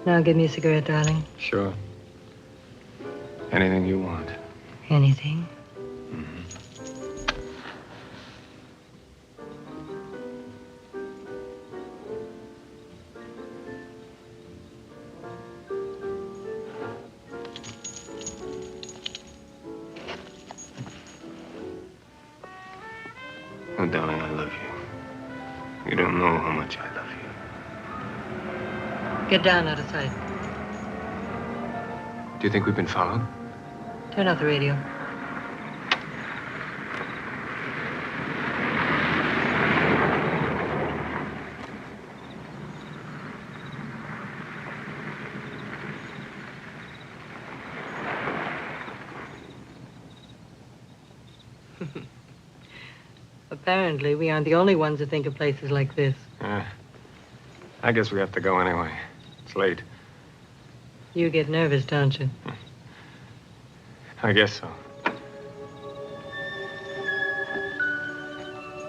Now give me a cigarette, darling. Sure. Anything you want. Anything. Oh, darling, I love you. You don't know how much I love you. Get down out of sight. Do you think we've been followed? Turn off the radio. Apparently, we aren't the only ones who think of places like this. I guess we have to go anyway. It's late. You get nervous, don't you? I guess so.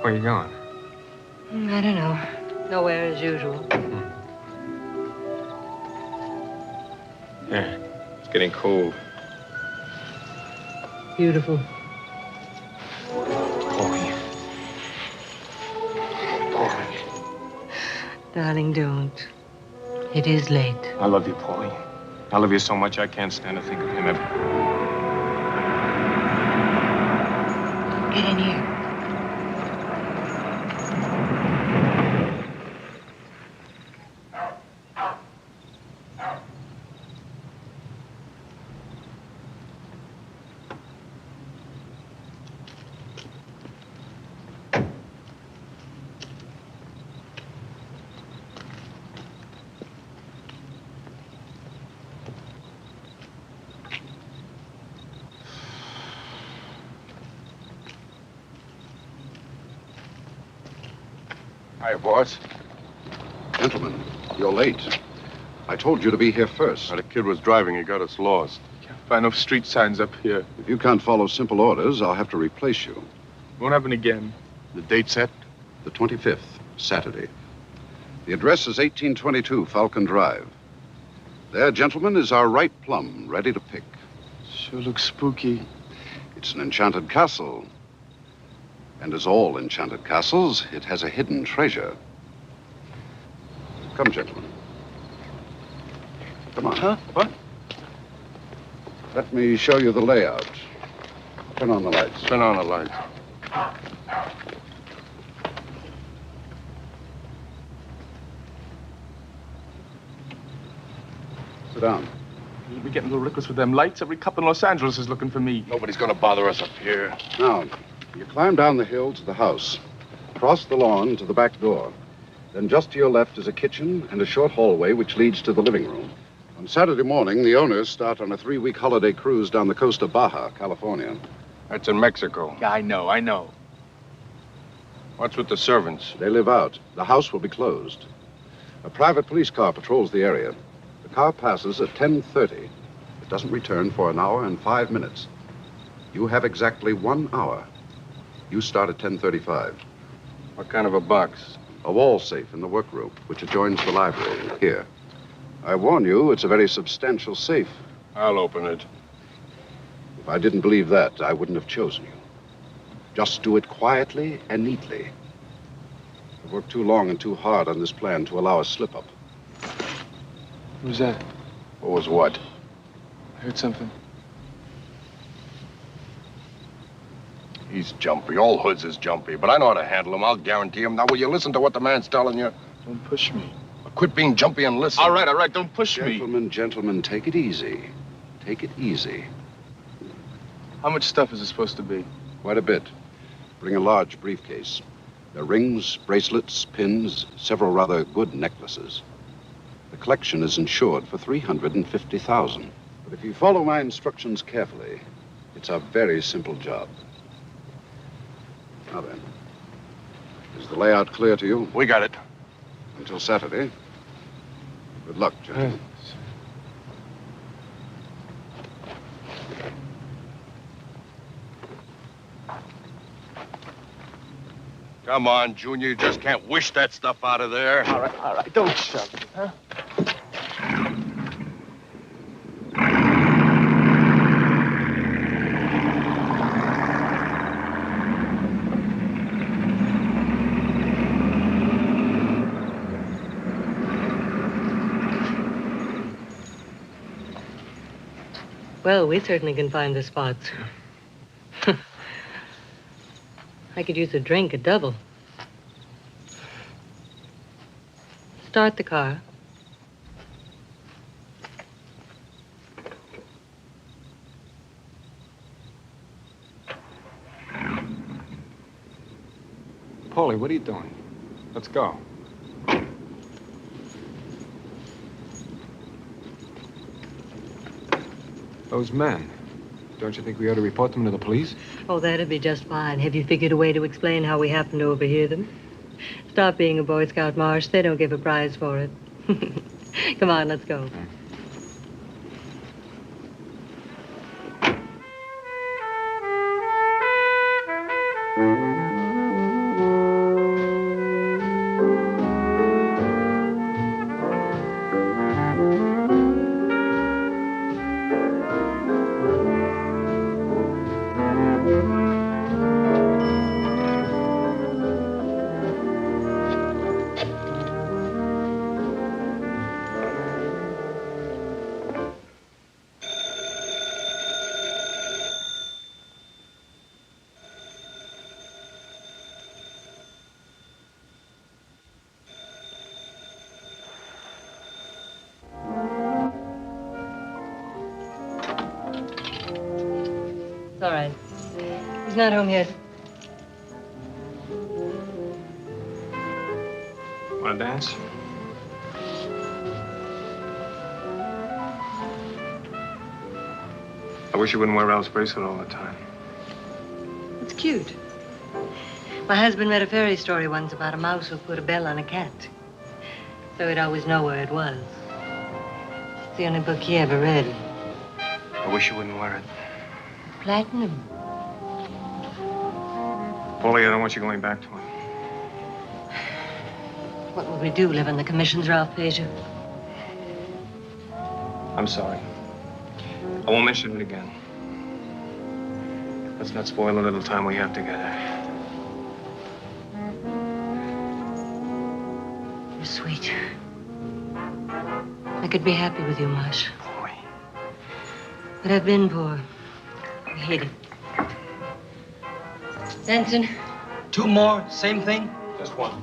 Where are you going? I don't know. Nowhere as usual. Yeah, it's getting cold. Beautiful. Pauline. Pauline. Darling, don't. It is late. I love you, Pauline. I love you so much I can't stand to think of him ever. Get in here. Hi, boss. Gentlemen, you're late. I told you to be here first. The kid was driving. He got us lost. Can't find no street signs up here. If you can't follow simple orders, I'll have to replace you. Won't happen again. The date set? The 25th, Saturday. The address is 1822 Falcon Drive. There, gentlemen, is our right plum, ready to pick. Sure looks spooky. It's an enchanted castle. And as all enchanted castles, it has a hidden treasure. Come, gentlemen. Come on. Huh? What? Let me show you the layout. Turn on the lights. Turn on the lights. Sit down. You'll be getting a little reckless with them lights. Every cop in Los Angeles is looking for me. Nobody's gonna bother us up here. Now, you climb down the hill to the house, cross the lawn to the back door. Then just to your left is a kitchen and a short hallway which leads to the living room. On Saturday morning, the owners start on a 3-week holiday cruise down the coast of Baja, California. That's in Mexico. Yeah, I know. What's with the servants? They live out. The house will be closed. A private police car patrols the area. The car passes at 10:30. It doesn't return for an hour and 5 minutes. You have exactly 1 hour. You start at 10:35. What kind of a box? A wall safe in the workroom, which adjoins the library. Here. I warn you, it's a very substantial safe. I'll open it. If I didn't believe that, I wouldn't have chosen you. Just do it quietly and neatly. I've worked too long and too hard on this plan to allow a slip-up. Who's that? What was what? I heard something. He's jumpy. All hoods is jumpy, but I know how to handle him. I'll guarantee him. Now, will you listen to what the man's telling you? Don't push me. Quit being jumpy and listen. All right. Don't push me. Gentlemen, take it easy. Take it easy. How much stuff is it supposed to be? Quite a bit. Bring a large briefcase. There are rings, bracelets, pins, several rather good necklaces. The collection is insured for $350,000. But if you follow my instructions carefully, it's a very simple job. Now then, is the layout clear to you? We got it. Until Saturday. Good luck, gentlemen. Come on, Junior. You just can't wish that stuff out of there. All right. Don't shove me, huh? Well, we certainly can find the spots. I could use a drink, a double. Start the car. Paulie, what are you doing? Let's go. Those men. Don't you think we ought to report them to the police? Oh, that'd be just fine. Have you figured a way to explain how we happened to overhear them? Stop being a Boy Scout, Marsh. They don't give a prize for it. Come on, let's go. It's all right. He's not home yet. Want to dance? I wish you wouldn't wear Ralph's bracelet all the time. It's cute. My husband read a fairy story once about a mouse who put a bell on a cat. So he'd always know where it was. It's the only book he ever read. I wish you wouldn't wear it. Platinum. Paulie, I don't want you going back to him. What would we do, live in the commissions, Ralph Pager? I'm sorry. I won't mention it again. Let's not spoil the little time we have together. You're sweet. I could be happy with you, Marsh. Boy. But I've been poor. I hate it. Benson? 2 more, same thing? Just one.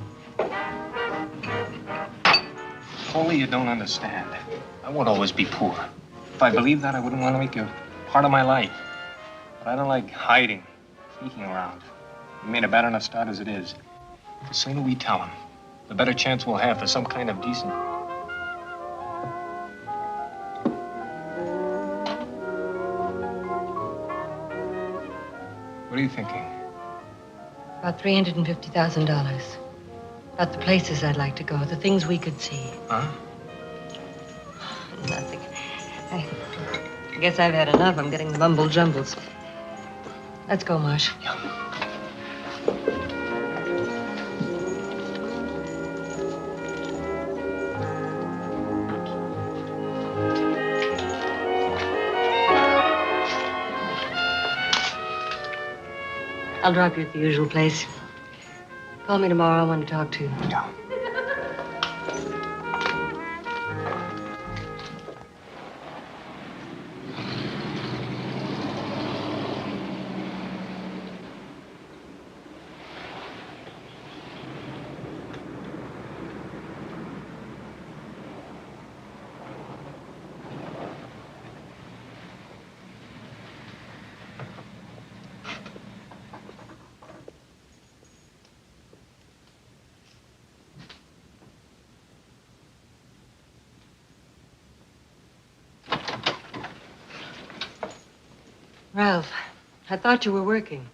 Paulie, you don't understand. I won't always be poor. If I believed that, I wouldn't want to make you part of my life. But I don't like hiding, sneaking around. We made a bad enough start as it is. The sooner we tell him, the better chance we'll have for some kind of decent... What are you thinking? About $350,000. About the places I'd like to go, the things we could see. Huh? Nothing. I guess I've had enough. I'm getting the mumble jumbles. Let's go, Marsh. Yeah. I'll drop you at the usual place. Call me tomorrow. I want to talk to you. Yeah. Ralph, I thought you were working.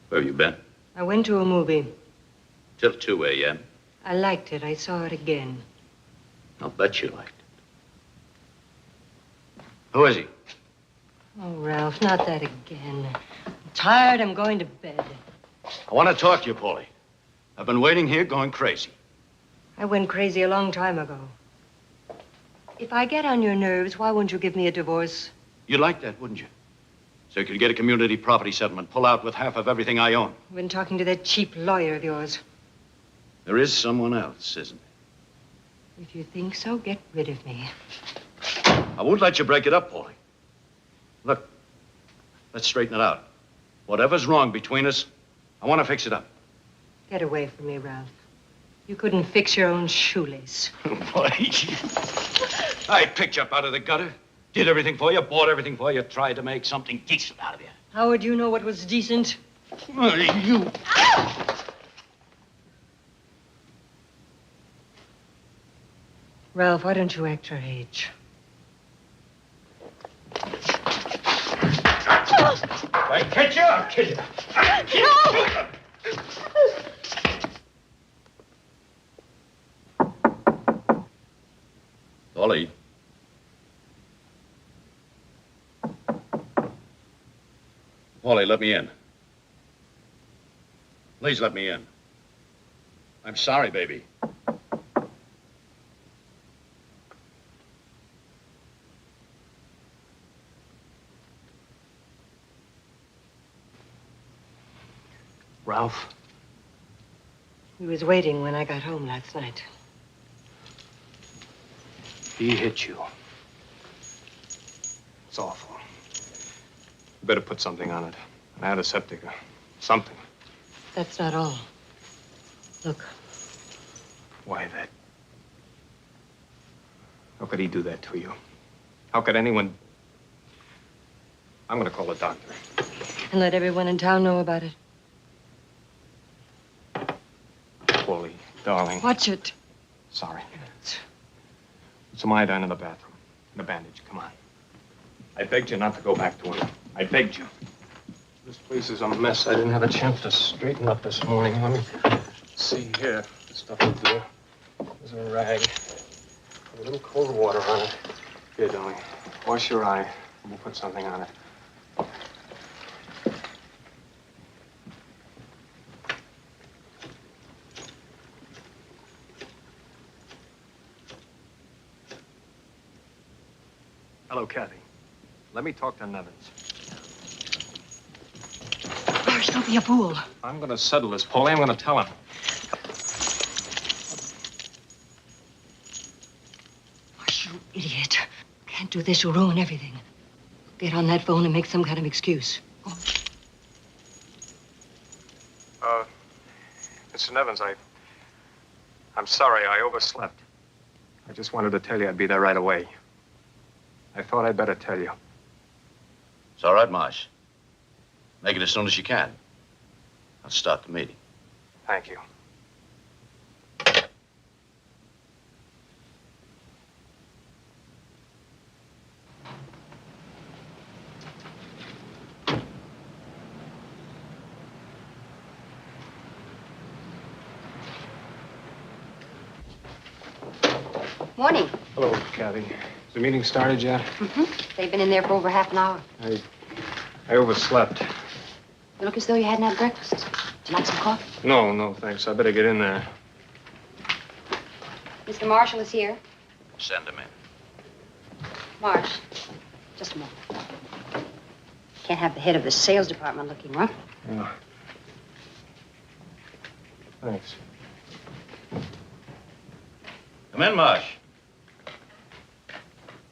Where have you been? I went to a movie. Till 2 a.m. I liked it. I saw it again. I'll bet you liked it. Who is he? Oh, Ralph, not that again. I'm tired. I'm going to bed. I want to talk to you, Paulie. I've been waiting here going crazy. I went crazy a long time ago. If I get on your nerves, why won't you give me a divorce? You'd like that, wouldn't you? So you could get a community property settlement, pull out with half of everything I own. I've been talking to that cheap lawyer of yours. There is someone else, isn't there? If you think so, get rid of me. I won't let you break it up, Paulie. Look, let's straighten it out. Whatever's wrong between us, I want to fix it up. Get away from me, Ralph. You couldn't fix your own shoelace. Boy, I picked you up out of the gutter, did everything for you, bought everything for you, tried to make something decent out of you. How would you know what was decent? You... Ralph, why don't you act your age? If I catch you, I'll kill you. Paulie. Paulie, let me in. Please let me in. I'm sorry, baby. Ralph? He was waiting when I got home last night. He hit you. It's awful. You better put something on it. An antiseptic or something. That's not all. Look, Why that? How could he do that to you? How could anyone... I'm gonna call a doctor. and let everyone in town know about it. Paulie, darling. Watch it. Sorry. Some iodine in the bathroom. And a bandage. Come on. I begged you not to go back to him. I begged you. This place is a mess. I didn't have a chance to straighten up this morning. Let me see here. The stuff will do. There's a rag. Put a little cold water on it. Here, darling. Wash your eye. And we'll put something on it. Hello, Kathy. Let me talk to Nevins. Marsh, don't be a fool. I'm gonna settle this, Paulie. I'm gonna tell him. Marsh, you idiot. Can't do this. You'll ruin everything. Get on that phone and make some kind of excuse. Go on. Mr. Nevins, I'm sorry. I overslept. I just wanted to tell you I'd be there right away. I thought I'd better tell you. It's all right, Marsh. Make it as soon as you can. I'll start the meeting. Thank you. Morning. Hello, Kathy. Has the meeting started yet? Mm-hmm. They've been in there for over half an hour. I overslept. You look as though you hadn't had breakfast. Would you like some coffee? No, thanks. I better get in there. Mr. Marshall is here. Send him in. Marsh, just a moment. Can't have the head of the sales department looking rough. Yeah. Thanks. Come in, Marsh.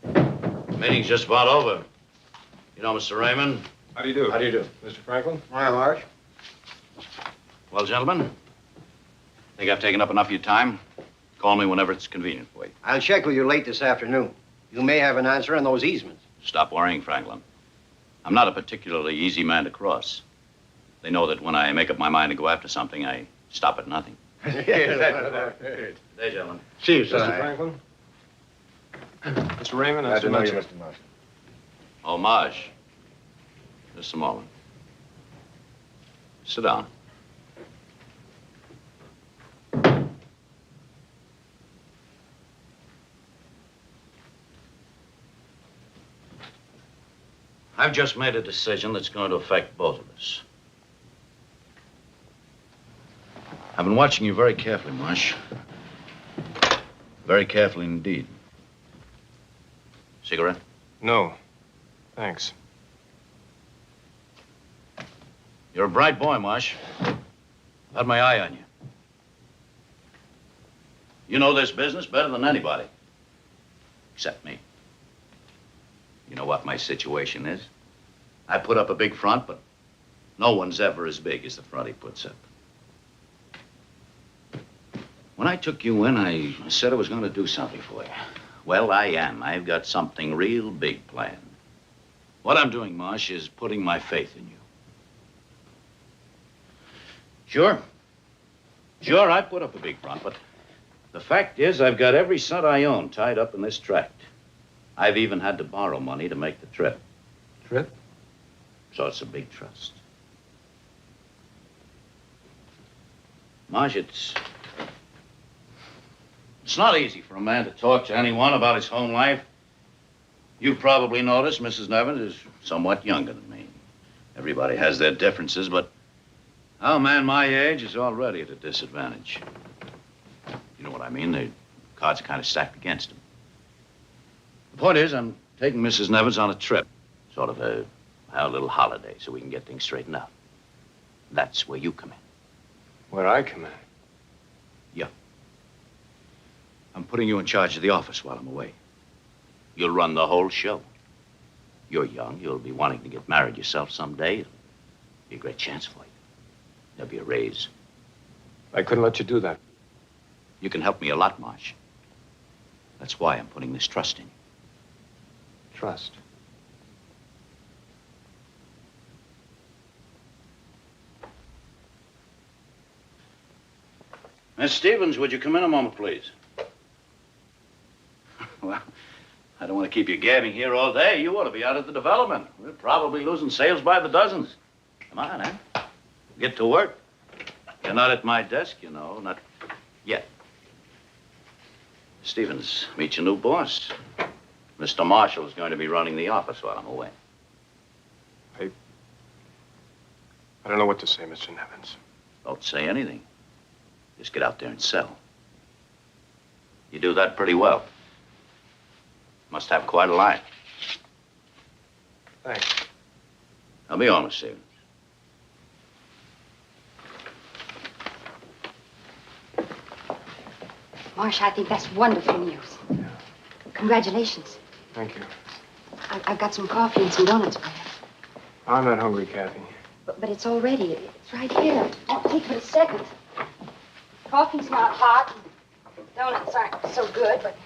The meeting's just about over. You know, Mr. Raymond. How do you do? How do you do? Mr. Franklin? Hi, Marsh. Well, gentlemen, think I've taken up enough of your time. Call me whenever it's convenient for you. I'll check with you late this afternoon. You may have an answer on those easements. Stop worrying, Franklin. I'm not a particularly easy man to cross. They know that when I make up my mind to go after something, I stop at nothing. Yes, Good day, gentlemen. See you, Mr. Franklin? Mr. Raymond, nice to meet you. Mr. Marshall. Oh, Marsh. Just a moment. Sit down. I've just made a decision that's going to affect both of us. I've been watching you very carefully, Marsh. Very carefully indeed. Cigarette? No, thanks. You're a bright boy, Marsh. I've had my eye on you. You know this business better than anybody. Except me. You know what my situation is? I put up a big front, but no one's ever as big as the front he puts up. When I took you in, I said I was going to do something for you. Well, I am. I've got something real big planned. What I'm doing, Marsh, is putting my faith in you. Sure. Sure, I put up a big front, but the fact is I've got every cent I own tied up in this tract. I've even had to borrow money to make the trip. Trip? So it's a big trust. Marsh, it's not easy for a man to talk to anyone about his home life. You've probably noticed Mrs. Nevins is somewhat younger than me. Everybody has their differences, but a man my age is already at a disadvantage. You know what I mean? The cards are kind of stacked against him. The point is, I'm taking Mrs. Nevins on a trip. Sort of a little holiday so we can get things straightened out. That's where you come in. Where I come in? Yeah. I'm putting you in charge of the office while I'm away. You'll run the whole show. You're young. You'll be wanting to get married yourself someday. It'll be a great chance for you. There'll be a raise. I couldn't let you do that. You can help me a lot, Marsh. That's why I'm putting this trust in you. Trust. Miss Stevens, would you come in a moment, please? Well, I don't want to keep you gabbing here all day. You ought to be out at the development. We're probably losing sales by the dozens. Come on, eh? Get to work. You're not at my desk, you know, not yet. Stevens, meet your new boss. Mr. Marshall's going to be running the office while I'm away. I don't know what to say, Mr. Nevins. Don't say anything. Just get out there and sell. You do that pretty well. Must have quite a line. Thanks. I'll be honest, Stevens. Marsh, I think that's wonderful news. Yeah. Congratulations. Thank you. I've got some coffee and some donuts for you. I'm not hungry, Kathy. But it's all ready. It's right here. It won't take but a second. Coffee's not hot. Donuts aren't so good, but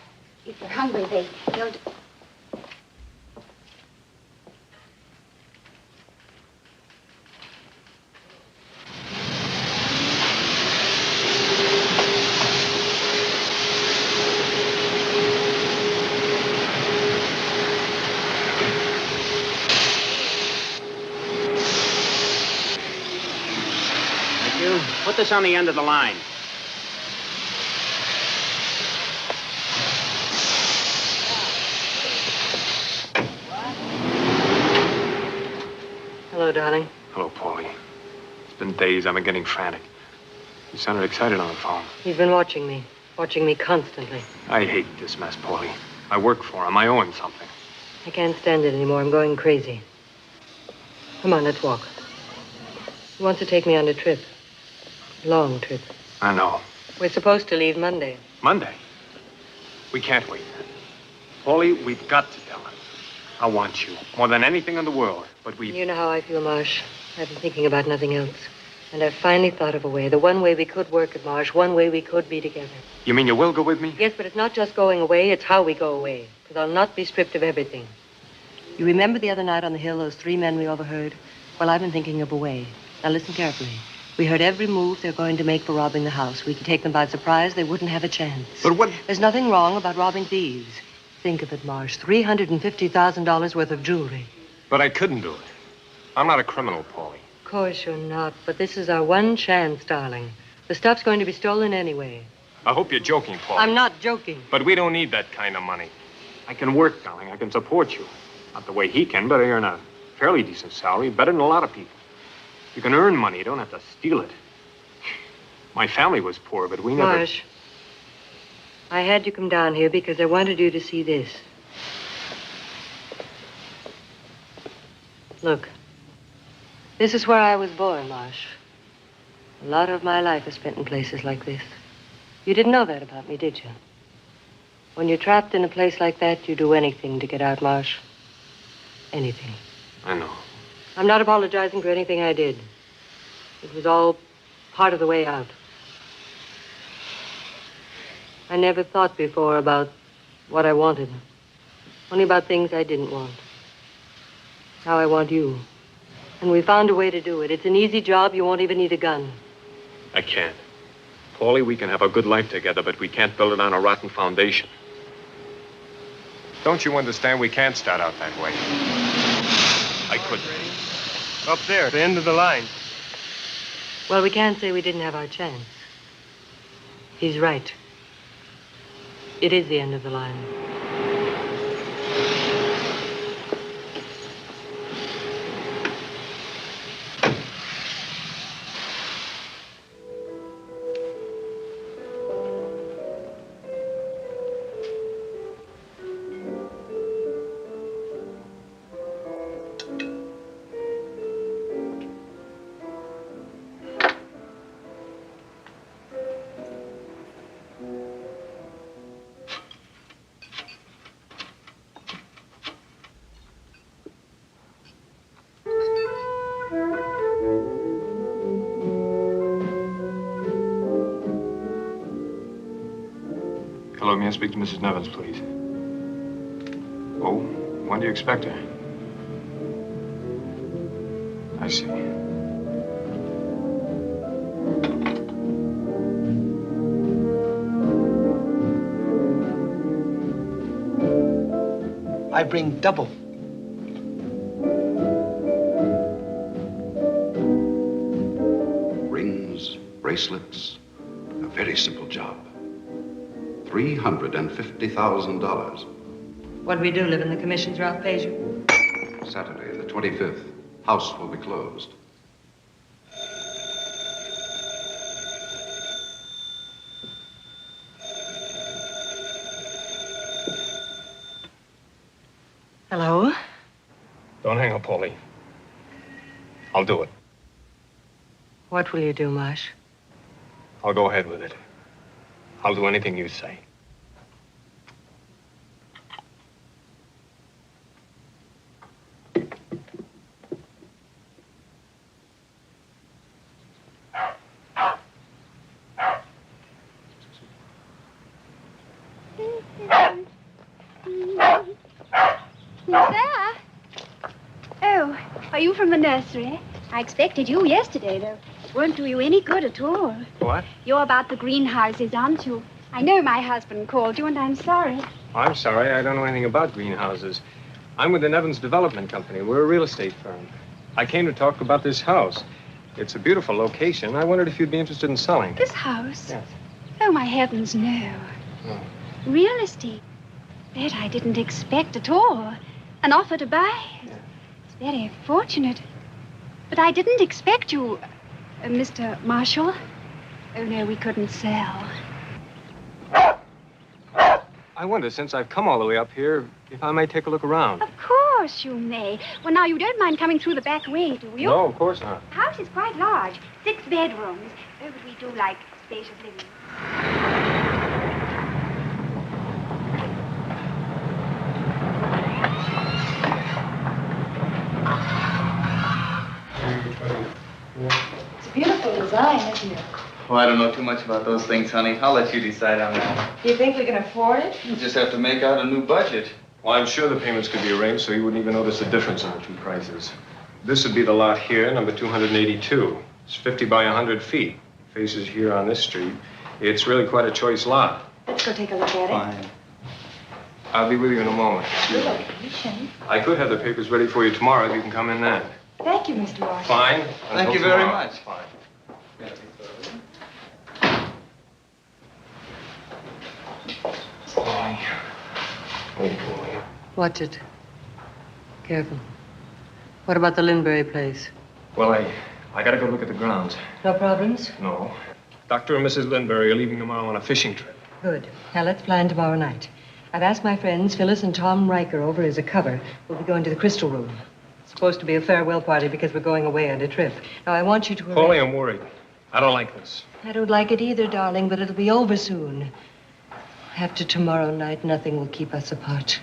if you're hungry, they'll do. Put this on the end of the line. Hello, darling. Hello, Paulie. It's been days. I've been getting frantic. You sounded excited on the phone. He's been watching me constantly. I hate this mess, Paulie. I work for him. I owe him something. I can't stand it anymore. I'm going crazy. Come on, let's walk. He wants to take me on a trip. Long trip. I know. We're supposed to leave Monday. Monday? We can't wait. Paulie, we've got to tell him. I want you more than anything in the world, but we... You know how I feel, Marsh. I've been thinking about nothing else. And I've finally thought of a way. The one way we could work at Marsh. One way we could be together. You mean you will go with me? Yes, but it's not just going away. It's how we go away. Because I'll not be stripped of everything. You remember the other night on the hill, those three men we overheard? Well, I've been thinking of a way. Now listen carefully. We heard every move they're going to make for robbing the house. We can take them by surprise. They wouldn't have a chance. But what... There's nothing wrong about robbing thieves. Think of it, Marsh. $350,000 worth of jewelry. But I couldn't do it. I'm not a criminal, Paulie. Of course you're not, but this is our one chance, darling. The stuff's going to be stolen anyway. I hope you're joking, Paulie. I'm not joking. But we don't need that kind of money. I can work, darling. I can support you. Not the way he can, but I earn a fairly decent salary, better than a lot of people. You can earn money. You don't have to steal it. My family was poor, but we never... Marsh, I had you come down here because I wanted you to see this. Look. This is where I was born, Marsh. A lot of my life is spent in places like this. You didn't know that about me, did you? When you're trapped in a place like that, you do anything to get out, Marsh. Anything. I know. I'm not apologizing for anything I did. It was all part of the way out. I never thought before about what I wanted. Only about things I didn't want. Now I want you. And we found a way to do it. It's an easy job. You won't even need a gun. I can't. Paulie, we can have a good life together, but we can't build it on a rotten foundation. Don't you understand? We can't start out that way. I couldn't. Up there, at the end of the line. Well, we can't say we didn't have our chance. He's right. It is the end of the line. Hello, may I speak to Mrs. Nevins, please? Oh, when do you expect her? I see. I bring double. Rings, bracelets, a very simple job. $350,000. What we do, live in the commissions Ralph pays you? Saturday, the 25th. House will be closed. Hello? Don't hang up, Paulie. I'll do it. What will you do, Marsh? I'll go ahead with it. I'll do anything you say. Who's there? Oh, are you from the nursery? I expected you yesterday, though. It won't do you any good at all. What? You're about the greenhouses, aren't you? I know my husband called you, and I'm sorry. I'm sorry, I don't know anything about greenhouses. I'm with the Nevins Development Company. We're a real estate firm. I came to talk about this house. It's a beautiful location. I wondered if you'd be interested in selling. This house? Yes. Oh, my heavens, no. No. Real estate? That I didn't expect at all. An offer to buy? Yeah. It's very fortunate. But I didn't expect you, Mr. Marshall. Oh, no, we couldn't sell. I wonder, since I've come all the way up here, if I may take a look around. Of course you may. Well, now, you don't mind coming through the back way, do you? No, of course not. The house is quite large. 6 bedrooms. Oh, but we do like spacious living. It's a beautiful design, isn't it? Well, I don't know too much about those things, honey. I'll let you decide on that. Do you think we can afford it? You just have to make out a new budget. Well, I'm sure the payments could be arranged so you wouldn't even notice the difference in the two prices. This would be the lot here, number 282. It's 50 by 100 feet. Faces here on this street. It's really quite a choice lot. Let's go take a look at it. Fine. I'll be with you in a moment. Good location. I could have the papers ready for you tomorrow if you can come in then. Thank you, Mr. Marshall. Fine? Thank Until you very tomorrow. much. Fine. Boy. Oh, boy. Watch it. Careful. What about the Lindbury place? Well, I gotta go look at the grounds. No problems? No. Dr. and Mrs. Lindbury are leaving tomorrow on a fishing trip. Good. Now let's plan tomorrow night. I've asked my friends Phyllis and Tom Riker over as a cover. We'll be going to the Crystal Room. It's supposed to be a farewell party because we're going away on a trip. Now I want you to Paulie, I'm worried. I don't like this. I don't like it either, darling, but it'll be over soon. After tomorrow night, nothing will keep us apart.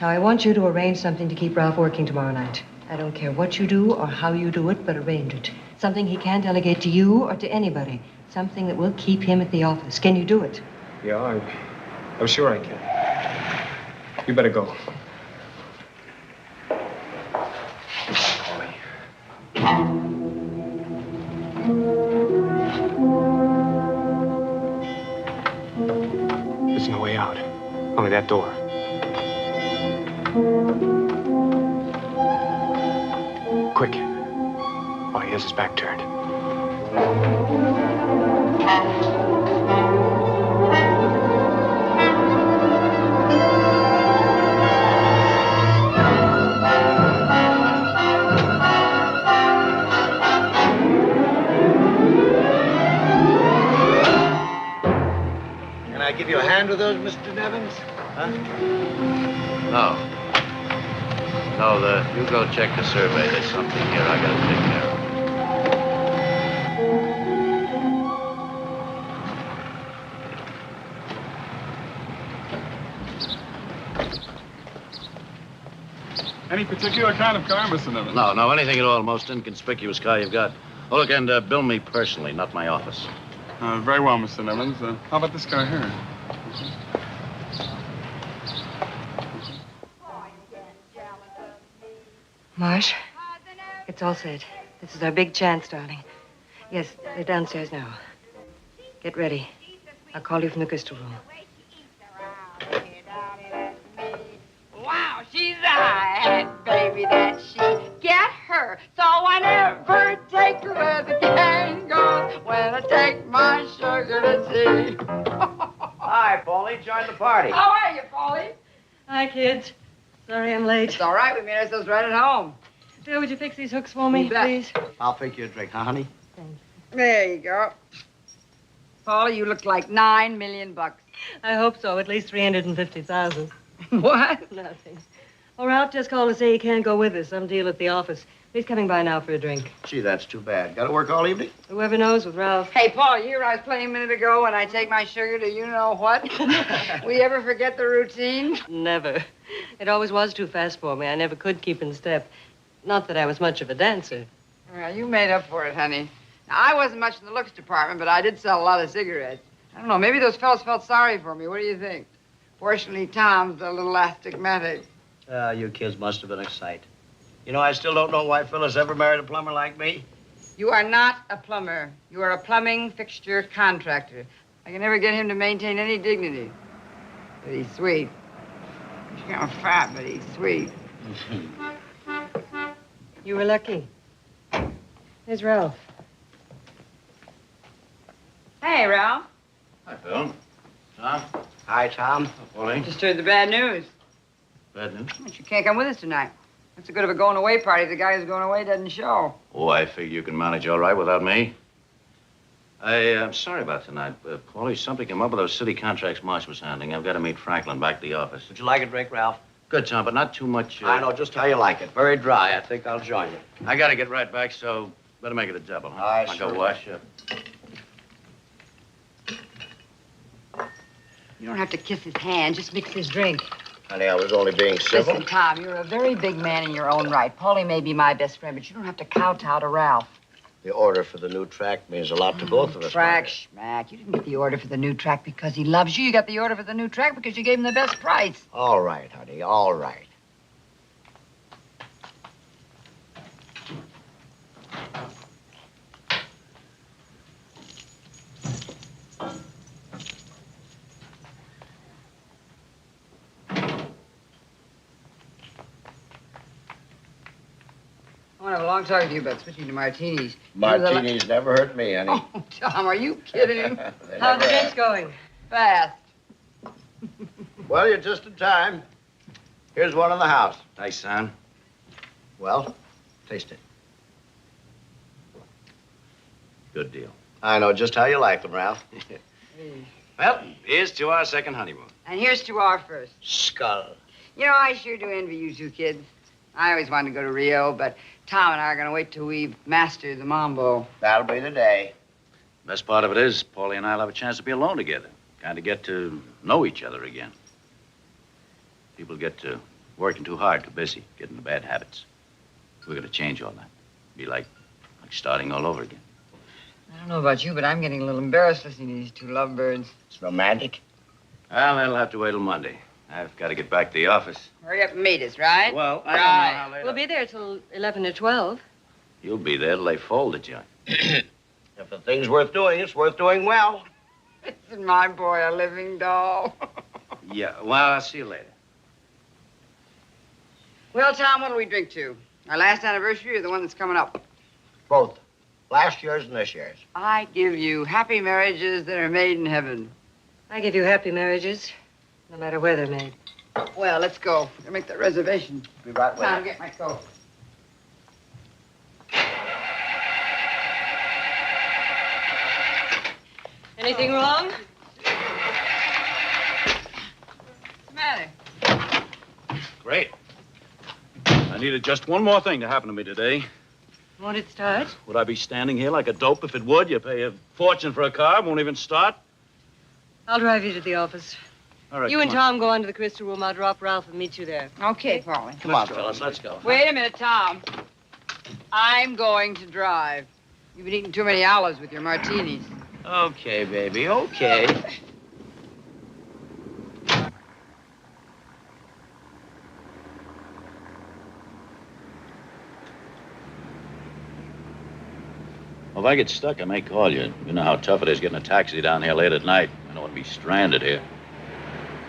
Now, I want you to arrange something to keep Ralph working tomorrow night. I don't care what you do or how you do it, but arrange it. Something he can't delegate to you or to anybody. Something that will keep him at the office. Can you do it? Yeah, I'm sure I can. You better go. There's no way out. Only that door. Quick. All he has his back turned. Can I give you a hand with those, Mr. Nevins? Huh? No. No, you go check the survey. There's something here I gotta take care of. Any particular kind of car, Mr. Nevins? No, anything at all. Most inconspicuous car you've got. Oh, look, and bill me personally, not my office. Very well, Mr. Nevins. How about this car here? Marsh, it's all set. This is our big chance, darling. Yes, they're downstairs now. Get ready. I'll call you from the crystal room. Wow, she's a hot baby that she get her. So I never take her where the gang goes when I take my sugar to tea. Hi, Paulie. Join the party. How are you, Paulie? Hi, kids. Sorry I'm late. It's all right. We made ourselves right at home. Bill, would you fix these hooks for me, please? I'll pick you a drink, huh, honey? There you go. Paulie, you look like $9 million. I hope so. At least 350,000. What? Nothing. Oh, Ralph just called to say he can't go with us. Some deal at the office. He's coming by now for a drink. Gee, that's too bad. Got to work all evening? Whoever knows with Ralph. Hey, Paul, you hear I was playing a minute ago when I take my sugar to you-know-what? We ever forget the routine? Never. It always was too fast for me. I never could keep in step. Not that I was much of a dancer. Well, you made up for it, honey. Now, I wasn't much in the looks department, but I did sell a lot of cigarettes. I don't know, maybe those fellas felt sorry for me. What do you think? Fortunately, Tom's a little astigmatic. You kids must have been a sight. You know, I still don't know why Phyllis ever married a plumber like me. You are not a plumber. You are a plumbing fixture contractor. I can never get him to maintain any dignity. But he's sweet. He's kind of fat, but he's sweet. You were lucky. There's Ralph. Hey, Ralph. Hi, Phil. Tom? Hi, Tom. Paulie? Just heard the bad news. Bad news? But you can't come with us tonight. That's a good of a going-away party. The guy who's going away doesn't show. Oh, I figure you can manage all right without me. I'm sorry about tonight, Paulie. Something came up with those city contracts Marsh was handling. I've got to meet Franklin back at the office. Would you like a drink, Ralph? Good, Tom, but not too much. I know just how you like it. Very dry. I think I'll join you. I got to get right back, so better make it a double, huh? I'll go wash up. You don't have to kiss his hand. Just mix his drink. Honey, I was only being civil. Listen, Tom, you're a very big man in your own right. Paulie may be my best friend, but you don't have to kowtow to Ralph. The order for the new track means a lot to both of us. Track schmack. You didn't get the order for the new track because he loves you. You got the order for the new track because you gave him the best price. All right, honey, all right. I want to have a long talk with you about switching to martinis. Martinis never hurt me, honey. Oh, Tom, are you kidding? How's the drinks going? Fast. Well, you're just in time. Here's one in the house. Nice, son. Well, taste it. Good deal. I know just how you like them, Ralph. Well, here's to our second honeymoon. And here's to our first. Skull. You know, I sure do envy you two kids. I always wanted to go to Rio, but Tom and I are going to wait till we've mastered the mambo. That'll be the day. Best part of it is, Paulie and I'll have a chance to be alone together. Kind of get to know each other again. People get to working too hard, too busy, getting into bad habits. We're going to change all that. Be like starting all over again. I don't know about you, but I'm getting a little embarrassed listening to these two lovebirds. It's romantic. Well, that'll have to wait till Monday. I've got to get back to the office. Hurry up and meet us, right? Well, I don't know how late. We'll be there till 11 or 12. You'll be there till they fold the joint. If the thing's worth doing, it's worth doing well. Isn't my boy a living doll? Yeah, well, I'll see you later. Well, Tom, what'll we drink to? Our last anniversary or the one that's coming up? Both. Last year's and this year's. I give you happy marriages that are made in heaven. I give you happy marriages, no matter where they're made. Well, let's go. We'll make that reservation. Be right with Tom, you. get my coat. Anything wrong? What's the matter? Great. I needed just one more thing to happen to me today. Won't it start? Would I be standing here like a dope if it would? You pay a fortune for a car, won't even start? I'll drive you to the office. All right, You come and on. Tom go on to the crystal room. I'll drop Ralph and meet you there. Okay, Paulie. Come on, fellas, let's go. Wait a minute, Tom. I'm going to drive. You've been eating too many olives with your martinis. Okay, baby, okay. Well, if I get stuck, I may call you. You know how tough it is getting a taxi down here late at night. I don't want to be stranded here.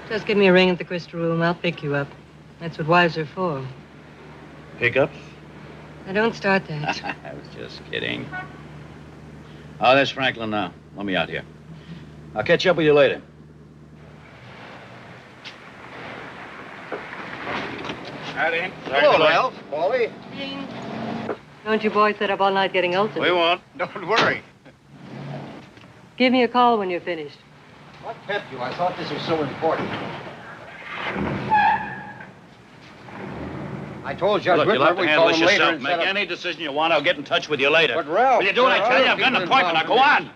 Just give me a ring at the crystal room. I'll pick you up. That's what wives are for. Pickups? Now, don't start that. I was just kidding. Oh, there's Franklin now. Let me out here. I'll catch up with you later. Howdy. Hello, Ralph. Paulie. Don't you boys sit up all night getting ulcers? We won't. Don't worry. Give me a call when you're finished. What kept you? I thought this was so important. I told Judge Look, you'll Whitmer have to we'd handle call this him later yourself. instead Make of... any decision you want. I'll get in touch with you later. But, Ralph... Will you do what I tell you? I've got an appointment. Now, go on.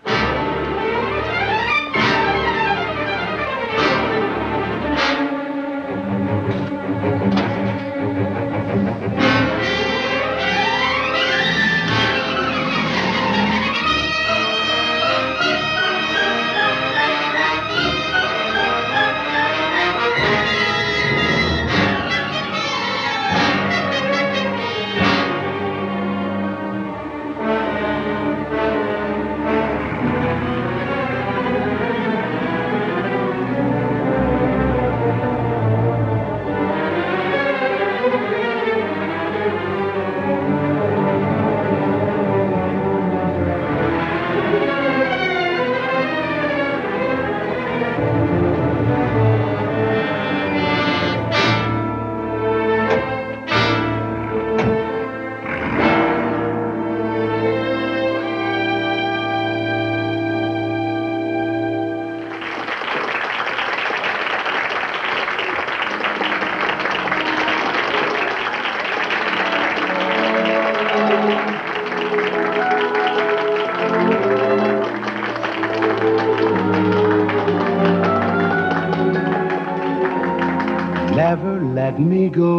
Never let me go.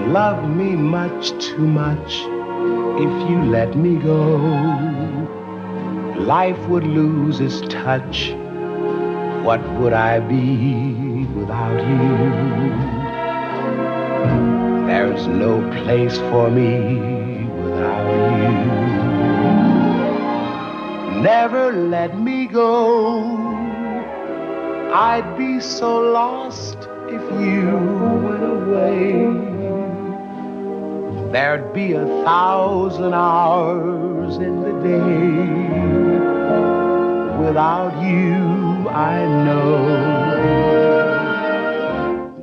Love me much too much. If you let me go, life would lose its touch. What would I be without you? There's no place for me without you. Never let me go. I'd be so lost if you went away. There'd be 1,000 hours in the day. Without you, I know.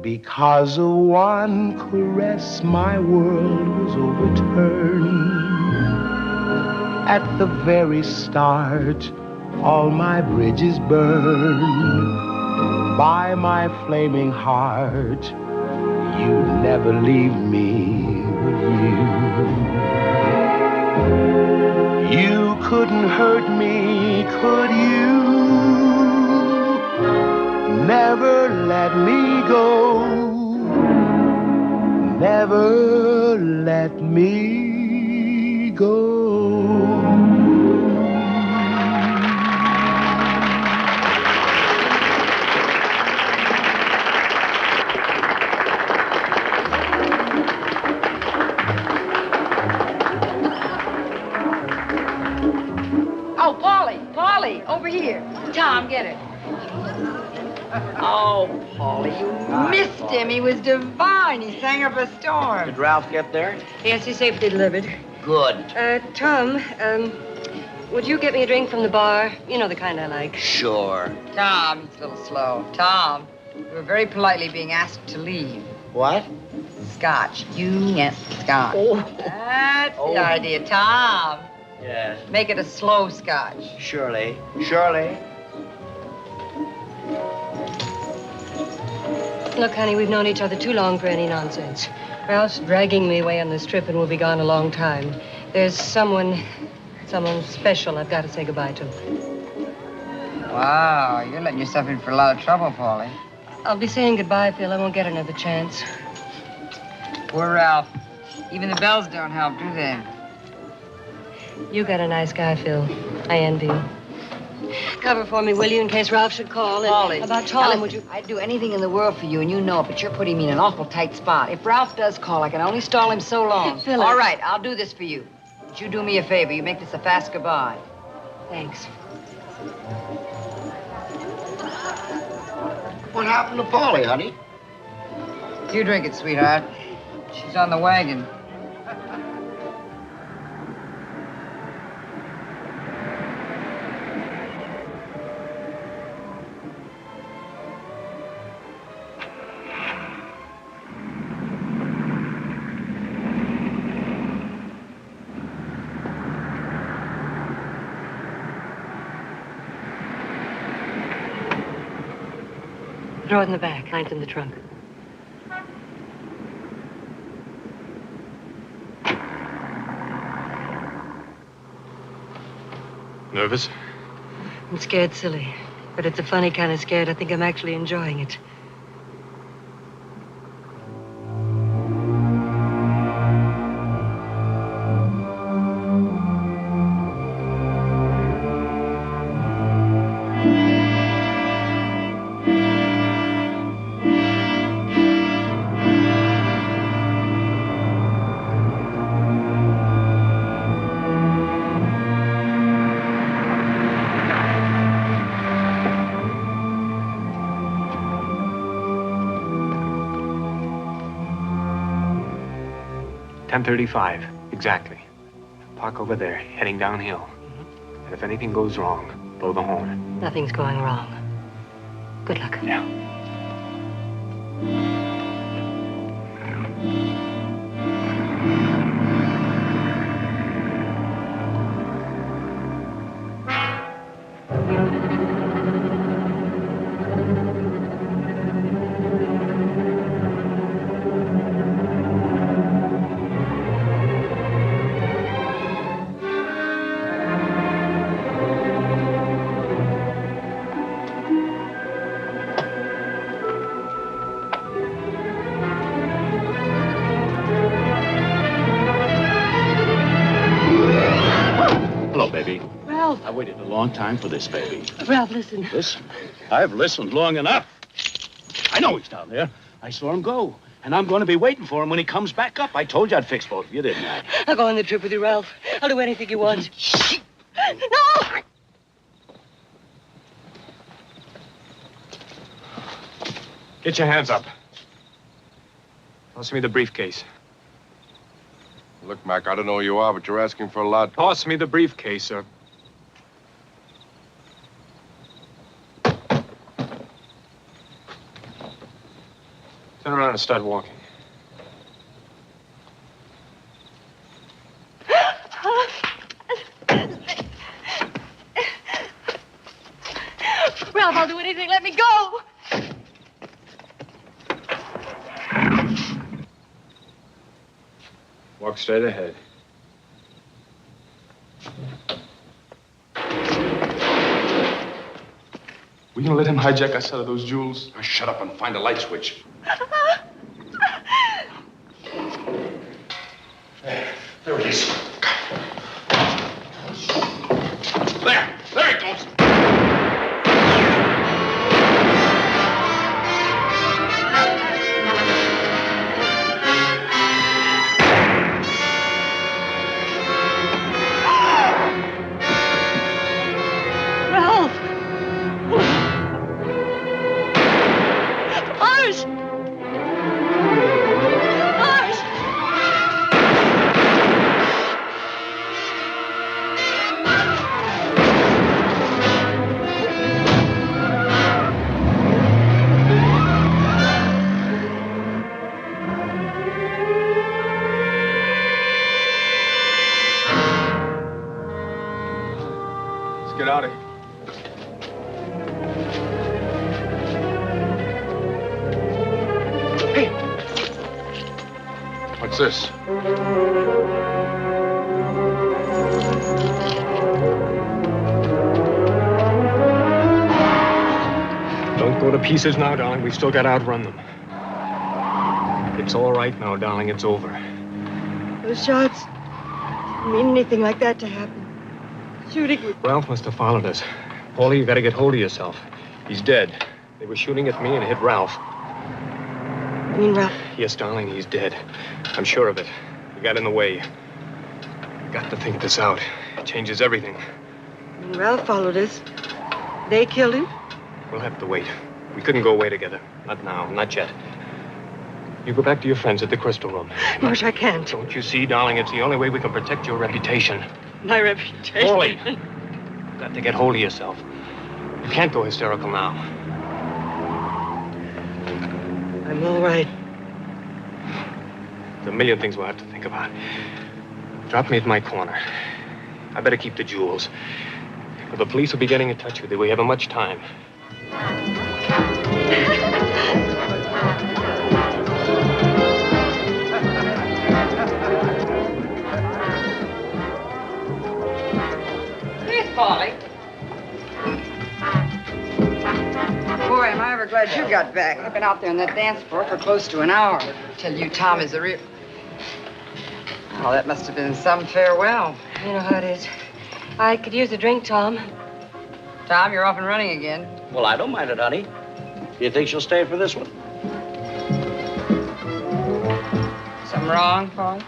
Because of one caress, my world was overturned. At the very start, all my bridges burned. By my flaming heart, you'd never leave me, would you? You couldn't hurt me, could you? Never let me go. Never let me go. Oh, Polly, over here. Tom, get it. Oh, Polly, you missed him. He was divine. He sang up a storm. Did Ralph get there? Yes, he's safely delivered. Good. Tom, would you get me a drink from the bar? You know the kind I like. Sure. Tom, he's a little slow. Tom, you were very politely being asked to leave. What? Scotch. You get scotch. Oh. That's the idea. Tom, Yes. make it a slow scotch. Shirley. Look, honey, we've known each other too long for any nonsense. Ralph's dragging me away on this trip and we'll be gone a long time. There's someone special I've got to say goodbye to. Wow, you're letting yourself in for a lot of trouble, Polly. I'll be saying goodbye, Phil. I won't get another chance. Poor Ralph. Even the bells don't help, do they? You got a nice guy, Phil. I envy you. Cover for me, will you, in case Ralph should call? And Polly. about Tom, would you... I'd do anything in the world for you, and you know it, but you're putting me in an awful tight spot. If Ralph does call, I can only stall him so long. Phil, all right, I'll do this for you. But you do me a favor. You make this a fast goodbye. Thanks. What happened to Polly, honey? You drink it, sweetheart. She's on the wagon. Throw it in the back. Mine's in the trunk. Nervous? I'm scared silly. But it's a funny kind of scared. I think I'm actually enjoying it. .10:35, exactly. Park over there, heading downhill. And if anything goes wrong, blow the horn. Nothing's going wrong. Good luck. Yeah. Hello, baby. Ralph. I waited a long time for this, baby. Ralph, listen. Listen? I've listened long enough. I know he's down there. I saw him go. And I'm going to be waiting for him when he comes back up. I told you I'd fix both of you, didn't I? I'll go on the trip with you, Ralph. I'll do anything you want. No! Get your hands up. Toss me the briefcase. Look, Mac, I don't know who you are, but you're asking for a lot. Toss me the briefcase, sir. Turn around and start walking. Ralph, I'll do anything. Let me go. Walk straight ahead. We gonna let him hijack a set of those jewels? Now shut up and find a light switch. There it is. There it goes. Ralph! Marsh! Marsh! Let's get out of here. What's this? Don't go to pieces now, darling. We've still got to outrun them. It's all right now, darling. It's over. Those shots didn't mean anything like that to happen. Shooting me. Ralph must have followed us. Paulie, you got to get hold of yourself. He's dead. They were shooting at me and hit Ralph. I mean, Ralph. Yes, darling, he's dead. I'm sure of it. He got in the way. Got to think this out. It changes everything. I mean, Ralph followed us. They killed him. We'll have to wait. We couldn't go away together. Not now, not yet. You go back to your friends at the Crystal Room. Marsh, I can't. Don't you see, darling? It's the only way we can protect your reputation. My reputation. Paulie, you've got to get hold of yourself. You can't go hysterical now. I'm all right. There's a million things we'll have to think about. Drop me at my corner. I better keep the jewels. Or the police will be getting in touch with you. We haven't much time. Here's Polly. Boy, am I ever glad you got back. I've been out there on that dance floor for close to an hour. Tell you, Tom is a real... Oh, that must have been some farewell. You know how it is. I could use a drink, Tom. Tom, you're off and running again. Well, I don't mind it, honey. You think she'll stay for this one? Something wrong, Paul?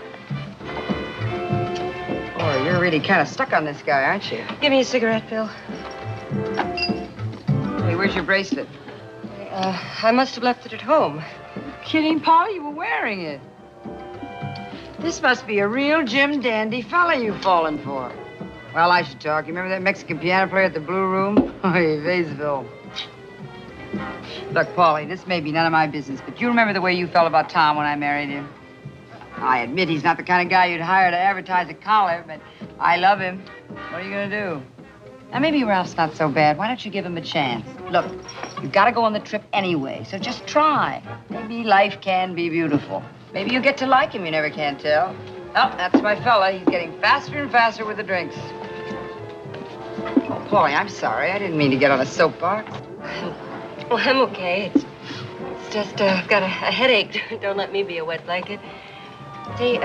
Boy, you're really kind of stuck on this guy, aren't you? Give me a cigarette, Bill. Hey, where's your bracelet? I must have left it at home. Kidding, Paul? You were wearing it. This must be a real Jim Dandy fella you've fallen for. Well, I should talk. You remember that Mexican piano player at the Blue Room? Oh, Vaysville. Look, Paulie, this may be none of my business, but you remember the way you felt about Tom when I married him? I admit he's not the kind of guy you'd hire to advertise a collar, but I love him. What are you going to do? Now, maybe Ralph's not so bad. Why don't you give him a chance? Look, you've got to go on the trip anyway, so just try. Maybe life can be beautiful. Maybe you'll get to like him. You never can tell. Oh, that's my fella. He's getting faster and faster with the drinks. Oh, Paulie, I'm sorry. I didn't mean to get on a soapbox. Well, I'm okay. It's just I've got a headache. Don't let me be a wet blanket. Say,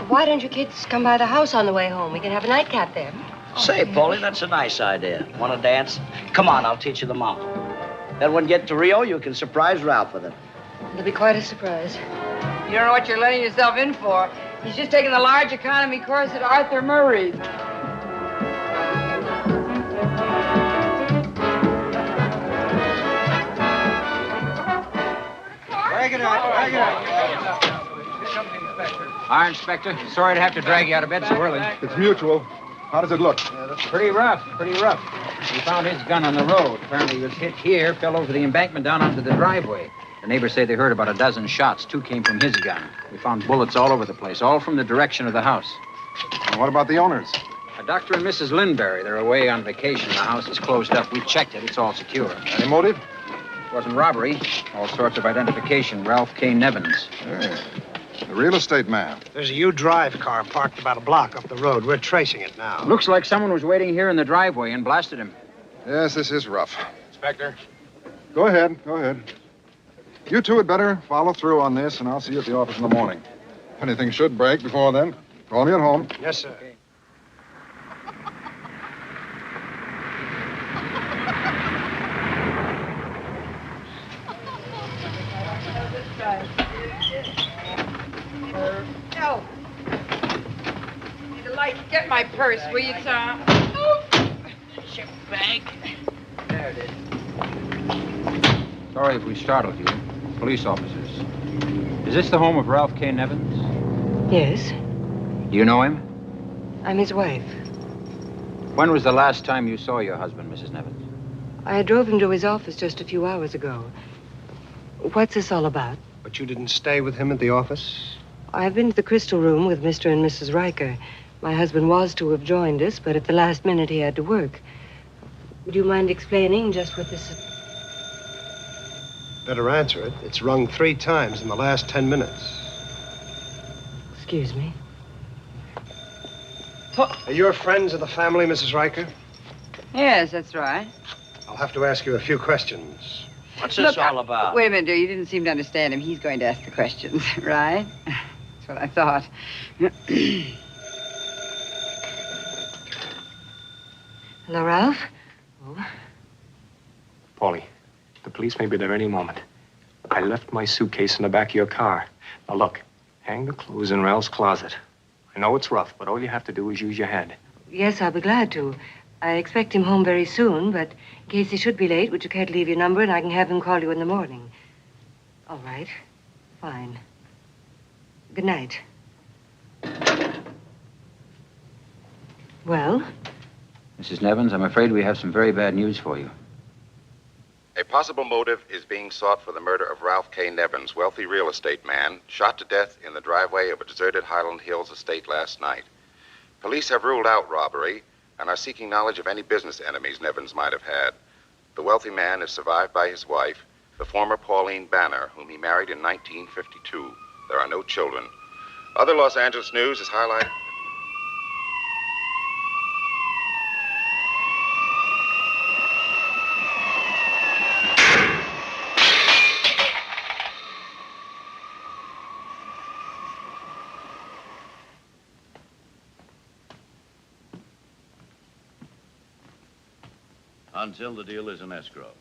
why don't you kids come by the house on the way home? We can have a nightcap there. Say, Paulie, that's a nice idea. Want to dance? Come on, I'll teach you the mambo. Then when you get to Rio, you can surprise Ralph with it. It'll be quite a surprise. You don't know what you're letting yourself in for. He's just taking the large economy course at Arthur Murray's. Hi, Inspector. Sorry to have to drag you out of bed so early. It's mutual. How does it look? Pretty rough, pretty rough. We found his gun on the road. Apparently he was hit here, fell over the embankment down onto the driveway. The neighbors say they heard about a dozen shots. 2 came from his gun. We found bullets all over the place, all from the direction of the house. And what about the owners? A Dr. and Mrs. Lindberry. They're away on vacation. The house is closed up. We checked it. It's all secure. Any motive? It wasn't robbery. All sorts of identification. Ralph K. Nevins. The real estate man. There's a U-Drive car parked about a block up the road. We're tracing it now. Looks like someone was waiting here in the driveway and blasted him. Yes, this is rough. Inspector. Go ahead. You two had better follow through on this, and I'll see you at the office in the morning. If anything should break before then, call me at home. Yes, sir. No. Need a light. Get my purse, will you, Tom? Your bag. There it is. Sorry if we startled you. Police officers. Is this the home of Ralph K. Nevins? Yes, You know him? I'm his wife. When was the last time you saw your husband, Mrs. Nevins? I drove him to his office just a few hours ago. What's this all about? But you didn't stay with him at the office? I've been to the Crystal Room with Mr. and Mrs. Riker. My husband was to have joined us, but at the last minute he had to work. Would you mind explaining just what this is? Better answer it. It's rung 3 times in the last 10 minutes. Excuse me. Are you friends of the family, Mrs. Riker? Yes, that's right. I'll have to ask you a few questions. What's this all about? Wait a minute, dear. You didn't seem to understand him. He's going to ask the questions, right? That's what I thought. Hello, Ralph? Oh. Paulie, the police may be there any moment. I left my suitcase in the back of your car. Now, look, hang the clothes in Ralph's closet. I know it's rough, but all you have to do is use your head. Yes, I'll be glad to. I expect him home very soon, but in case he should be late, would you care to leave your number and I can have him call you in the morning? All right. Fine. Good night. Well? Mrs. Nevins, I'm afraid we have some very bad news for you. A possible motive is being sought for the murder of Ralph K. Nevins, wealthy real estate man, shot to death in the driveway of a deserted Highland Hills estate last night. Police have ruled out robbery and are seeking knowledge of any business enemies Nevins might have had. The wealthy man is survived by his wife, the former Pauline Banner, whom he married in 1952. There are no children. Other Los Angeles news is highlighted. Until the deal is in escrow.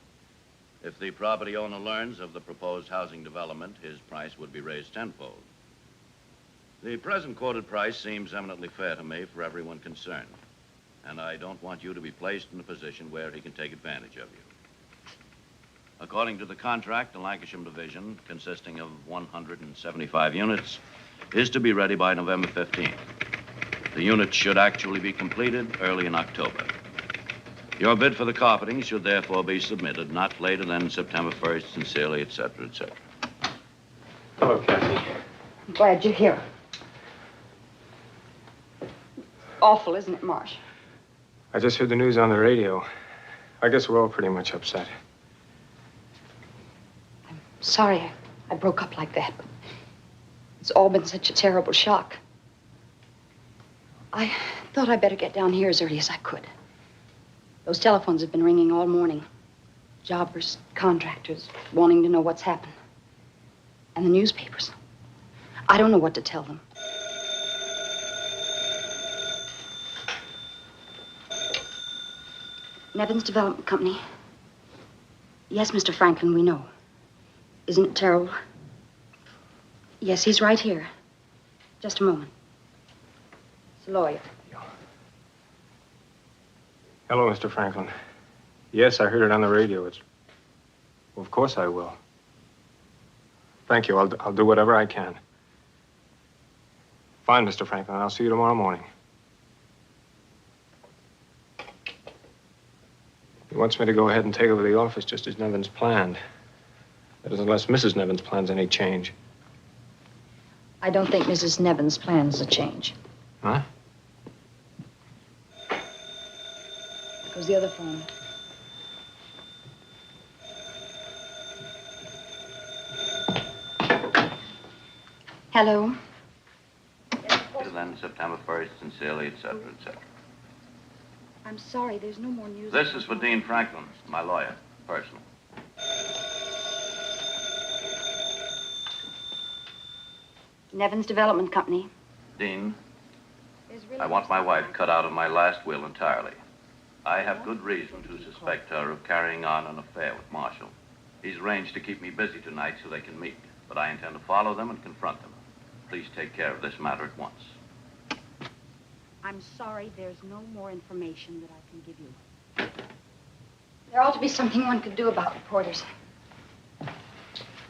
If the property owner learns of the proposed housing development, his price would be raised tenfold. The present quoted price seems eminently fair to me for everyone concerned, and I don't want you to be placed in a position where he can take advantage of you. According to the contract, the Lancashire division, consisting of 175 units, is to be ready by November 15th. The units should actually be completed early in October. Your bid for the carpeting should therefore be submitted not later than September 1st, sincerely, etc., etc. Hello, Kathy. I'm glad you're here. Awful, isn't it, Marsh? I just heard the news on the radio. I guess we're all pretty much upset. Sorry I broke up like that, but it's all been such a terrible shock. I thought I'd better get down here as early as I could. Those telephones have been ringing all morning. Jobbers, contractors, wanting to know what's happened. And the newspapers. I don't know what to tell them. Nevins Development Company. Yes, Mr. Franklin, we know. Isn't it terrible? Yes, he's right here. Just a moment. It's a lawyer. Hello, Mr. Franklin. Yes, I heard it on the radio. Well, of course I will. Thank you. I'll do whatever I can. Fine, Mr. Franklin. I'll see you tomorrow morning. He wants me to go ahead and take over the office just as Nevins planned. That is, unless Mrs. Nevins plans any change. I don't think Mrs. Nevins plans a change. Huh? Goes the other phone. Hello. Then September 1st, sincerely, etc., etc. I'm sorry, there's no more news. This is for Dean Franklin, my lawyer, personal. Nevins Development Company. Dean, I want my wife cut out of my last will entirely. I have good reason to suspect her of carrying on an affair with Marshall. He's arranged to keep me busy tonight so they can meet, but I intend to follow them and confront them. Please take care of this matter at once. I'm sorry, there's no more information that I can give you. There ought to be something one could do about reporters.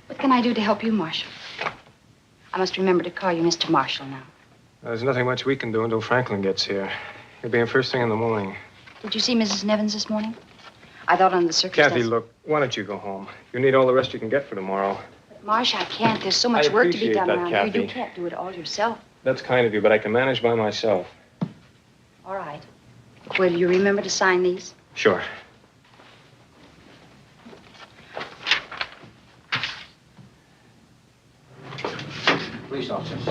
What can I do to help you, Marshall? I must remember to call you Mr. Marshall now. There's nothing much we can do until Franklin gets here. He'll be in first thing in the morning. Did you see Mrs. Nevins this morning? I thought under the circumstances... Kathy, look, why don't you go home? You need all the rest you can get for tomorrow. But, Marsh, I can't. There's so much work to be done around Kathy. here. You can't do it all yourself. That's kind of you, but I can manage by myself. All right. Will you remember to sign these? Sure. Police officers.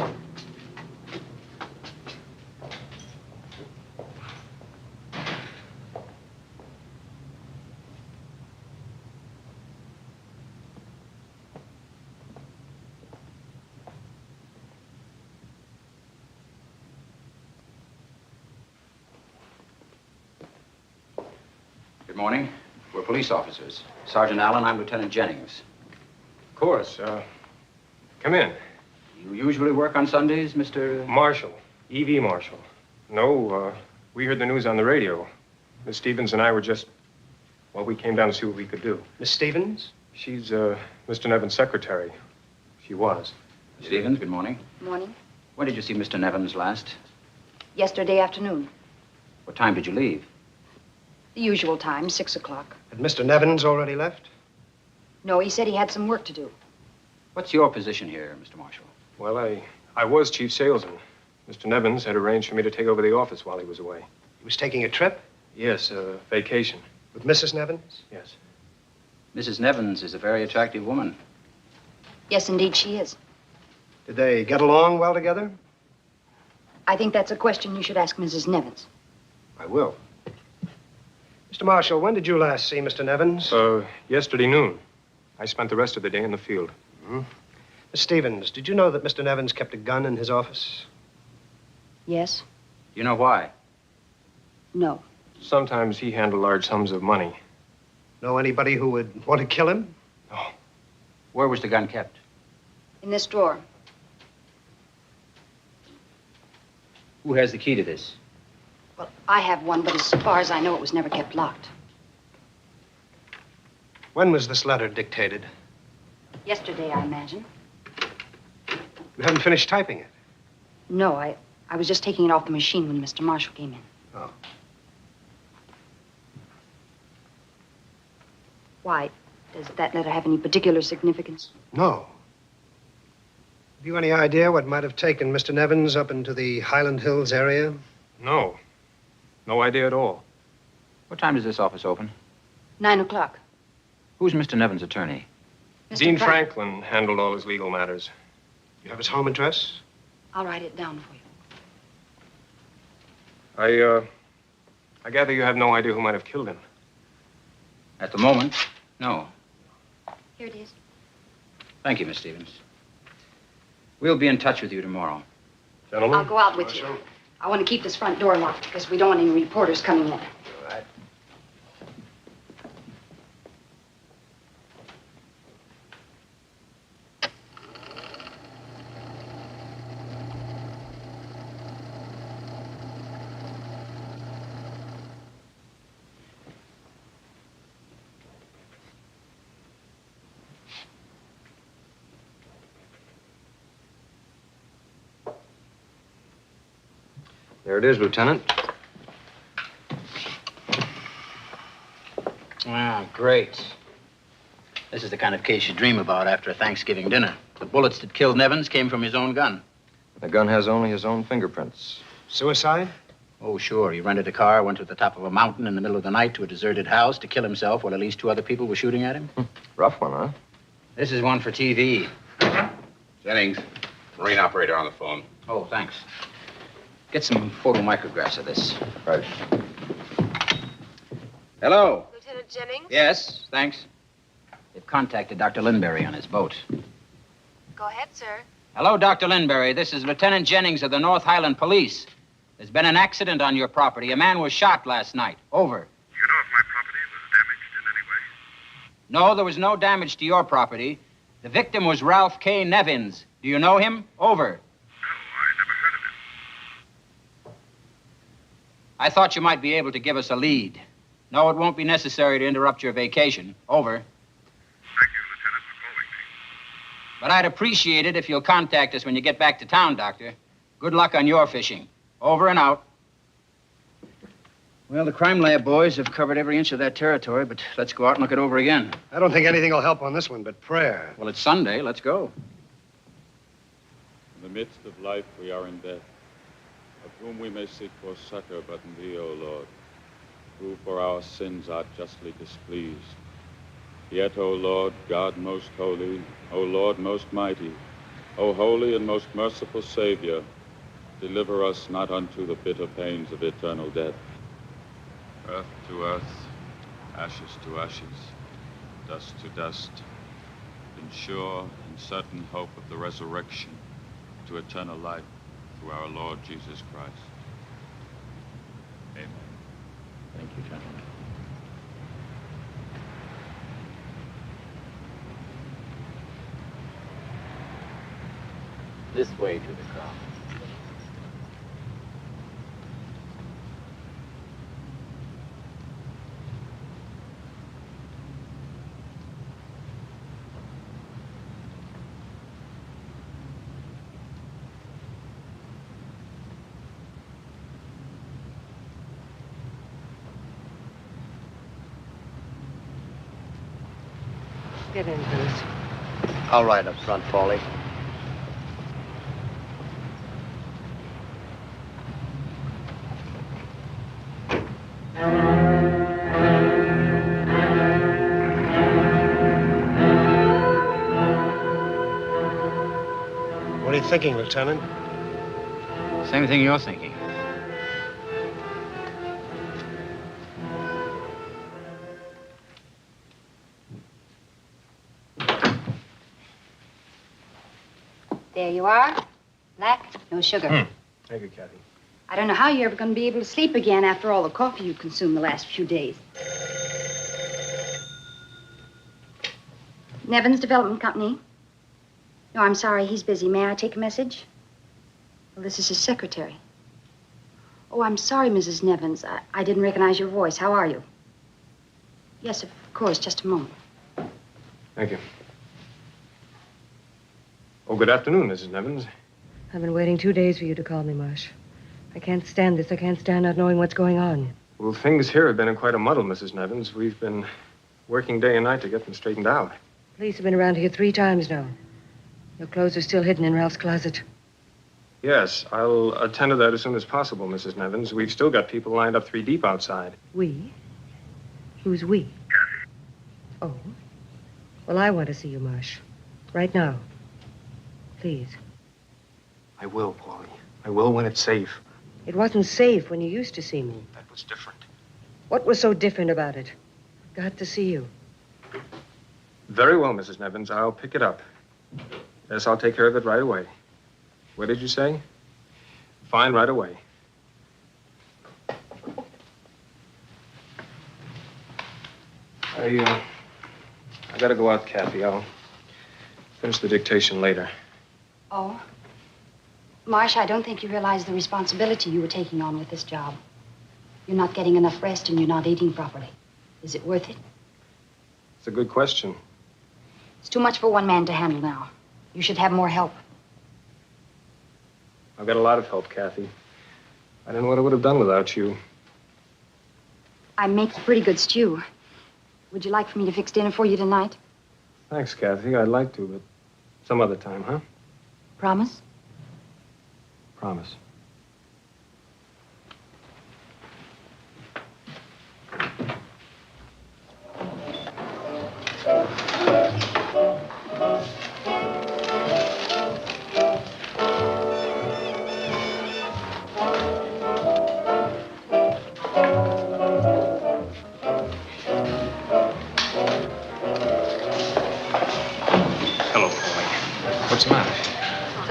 Good morning. We're police officers. Sergeant Allen, I'm Lieutenant Jennings. Of course. Come in. You usually work on Sundays, Mr. Marshall. E.V. Marshall. No, we heard the news on the radio. Miss Stevens and I were just... Well, we came down to see what we could do. Miss Stevens? She's, Mr. Nevins' secretary. She was. Stevens, good morning. Morning. When did you see Mr. Nevins last? Yesterday afternoon. What time did you leave? The usual time, 6 o'clock. Had Mr. Nevins already left? No, he said he had some work to do. What's your position here, Mr. Marshall? Well, I was chief salesman. Mr. Nevins had arranged for me to take over the office while he was away. He was taking a trip? Yes, vacation. With Mrs. Nevins? Yes. Mrs. Nevins is a very attractive woman. Yes, indeed, she is. Did they get along well together? I think that's a question you should ask Mrs. Nevins. I will. Mr. Marshall, when did you last see Mr. Nevins? Yesterday noon. I spent the rest of the day in the field. Mm-hmm. Miss Stevens, did you know that Mr. Nevins kept a gun in his office? Yes. Do you know why? No. Sometimes he handled large sums of money. Know anybody who would want to kill him? No. Where was the gun kept? In this drawer. Who has the key to this? Well, I have one, but as far as I know, it was never kept locked. When was this letter dictated? Yesterday, I imagine. You haven't finished typing it? No, I was just taking it off the machine when Mr. Marshall came in. Oh. Why? Does that letter have any particular significance? No. Have you any idea what might have taken Mr. Nevins up into the Highland Hills area? No. No idea at all. What time does this office open? 9 o'clock. Who's Mr. Nevins' attorney? Dean Franklin handled all his legal matters. You have his home address? I'll write it down for you. I gather you have no idea who might have killed him. At the moment, no. Here it is. Thank you, Miss Stevens. We'll be in touch with you tomorrow. Gentlemen? I'll go out with you. I want to keep this front door locked because we don't want any reporters coming in. All right. There it is, Lieutenant. Ah, great. This is the kind of case you dream about after a Thanksgiving dinner. The bullets that killed Nevins came from his own gun. The gun has only his own fingerprints. Suicide? Oh, sure. He rented a car, went to the top of a mountain in the middle of the night to a deserted house to kill himself while at least 2 other people were shooting at him. Rough one, huh? This is one for TV. Jennings, Marine operator on the phone. Oh, thanks. Get some photomicrographs of this. Right. Hello. Lieutenant Jennings? Yes, thanks. They've contacted Dr. Linbury on his boat. Go ahead, sir. Hello, Dr. Linbury. This is Lieutenant Jennings of the North Highland Police. There's been an accident on your property. A man was shot last night. Over. You know if my property was damaged in any way? No, there was no damage to your property. The victim was Ralph K. Nevins. Do you know him? Over. No, I never heard of him. I thought you might be able to give us a lead. No, it won't be necessary to interrupt your vacation. Over. Thank you, Lieutenant, for calling me. But I'd appreciate it if you'll contact us when you get back to town, Doctor. Good luck on your fishing. Over and out. Well, the crime lab boys have covered every inch of that territory, but let's go out and look it over again. I don't think anything will help on this one but prayer. Well, it's Sunday. Let's go. In the midst of life we are in death, of whom we may seek for succor but in thee, O Lord, who for our sins art justly displeased. Yet, O Lord, God most holy, O Lord most mighty, O holy and most merciful Savior, deliver us not unto the bitter pains of eternal death. Earth to earth, ashes to ashes, dust to dust, in sure and certain hope of the resurrection to eternal life through our Lord Jesus Christ. Amen. Thank you, gentlemen. This way to the car. Get in, Bruce. All right, up front, Paulie. What are you thinking, Lieutenant? Same thing you're thinking. There you are. Black, no sugar. Thank you, Kathy. I don't know how you're ever going to be able to sleep again after all the coffee you consumed the last few days. Nevins Development Company. No, I'm sorry, he's busy. May I take a message? Well, this is his secretary. Oh, I'm sorry, Mrs. Nevins. I didn't recognize your voice. How are you? Yes, of course. Just a moment. Thank you. Oh, good afternoon, Mrs. Nevins. I've been waiting 2 days for you to call me, Marsh. I can't stand this. I can't stand not knowing what's going on. Well, things here have been in quite a muddle, Mrs. Nevins. We've been working day and night to get them straightened out. Police have been around here 3 times now. Your clothes are still hidden in Ralph's closet. Yes, I'll attend to that as soon as possible, Mrs. Nevins. We've still got people lined up 3 deep outside. We? Who's we? Oh. Well, I want to see you, Marsh. Right now. Please. I will, Paulie. I will when it's safe. It wasn't safe when you used to see me. That was different. What was so different about it? Got to see you. Very well, Mrs. Nevins. I'll pick it up. Yes, I'll take care of it right away. What did you say? Fine, right away. I gotta go out, Kathy. I'll finish the dictation later. Oh? Marsh, I don't think you realize the responsibility you were taking on with this job. You're not getting enough rest and you're not eating properly. Is it worth it? It's a good question. It's too much for one man to handle now. You should have more help. I've got a lot of help, Kathy. I don't know what I would have done without you. I make a pretty good stew. Would you like for me to fix dinner for you tonight? Thanks, Kathy. I'd like to, but some other time, huh? Promise? Promise.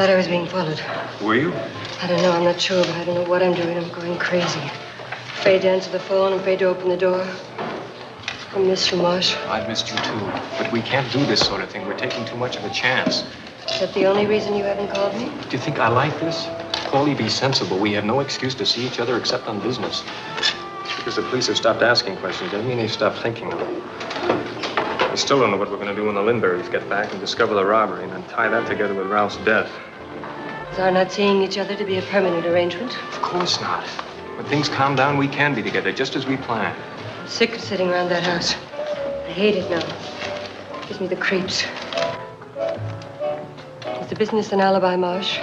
Thought I was being followed. Were you? I don't know. I'm not sure, but I don't know what I'm doing. I'm going crazy. Afraid to answer the phone. Afraid to open the door. I miss you, Marsh. I've missed you too. But we can't do this sort of thing. We're taking too much of a chance. Is that the only reason you haven't called me? Do you think I like this? Paulie, be sensible. We have no excuse to see each other except on business. Just because the police have stopped asking questions doesn't mean they've stopped thinking. We still don't know what we're going to do when the Lindberghs get back and discover the robbery and then tie that together with Ralph's death. Is our not seeing each other to be a permanent arrangement? Of course not. When things calm down, we can be together, just as we planned. I'm sick of sitting around that house. I hate it now. It gives me the creeps. Is the business an alibi, Marsh?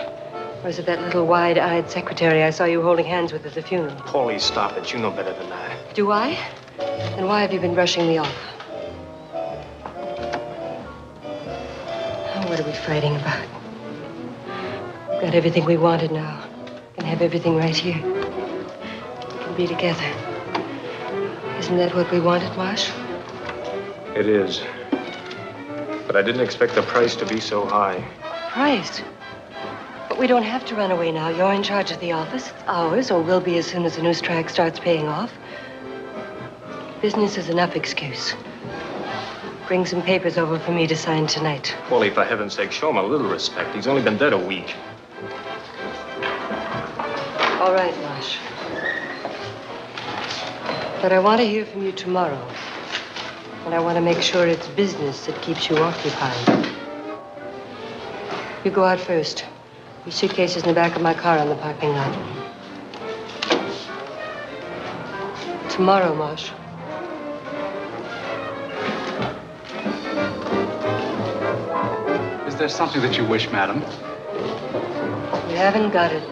Or is it that little wide-eyed secretary I saw you holding hands with at the funeral? Paulie, stop it. You know better than that. Do I? Then why have you been brushing me off? Oh, what are we fighting about? We've got everything we wanted now. We can have everything right here. We can be together. Isn't that what we wanted, Marsh? It is. But I didn't expect the price to be so high. Price? But we don't have to run away now. You're in charge of the office. It's ours, or will be as soon as the new strike starts paying off. Business is enough excuse. Bring some papers over for me to sign tonight. Paulie, for heaven's sake, show him a little respect. He's only been dead a week. All right, Marsh. But I want to hear from you tomorrow. And I want to make sure it's business that keeps you occupied. You go out first. Your suitcase is in the back of my car on the parking lot. Tomorrow, Marsh. Is there something that you wish, madam? You haven't got it.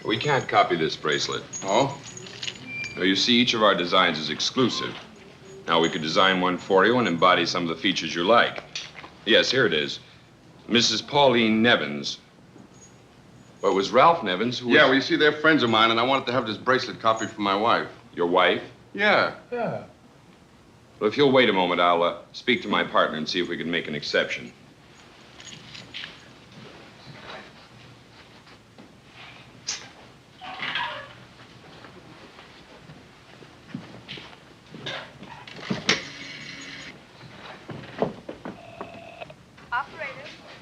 We can't copy this bracelet. Oh? Now, you see, each of our designs is exclusive. Now, we could design one for you and embody some of the features you like. Yes, here it is. Mrs. Pauline Nevins. Well, it was Ralph Nevins who was... Yeah, well, you see, they're friends of mine, and I wanted to have this bracelet copied for my wife. Your wife? Yeah. Yeah. Well, if you'll wait a moment, I'll speak to my partner and see if we can make an exception.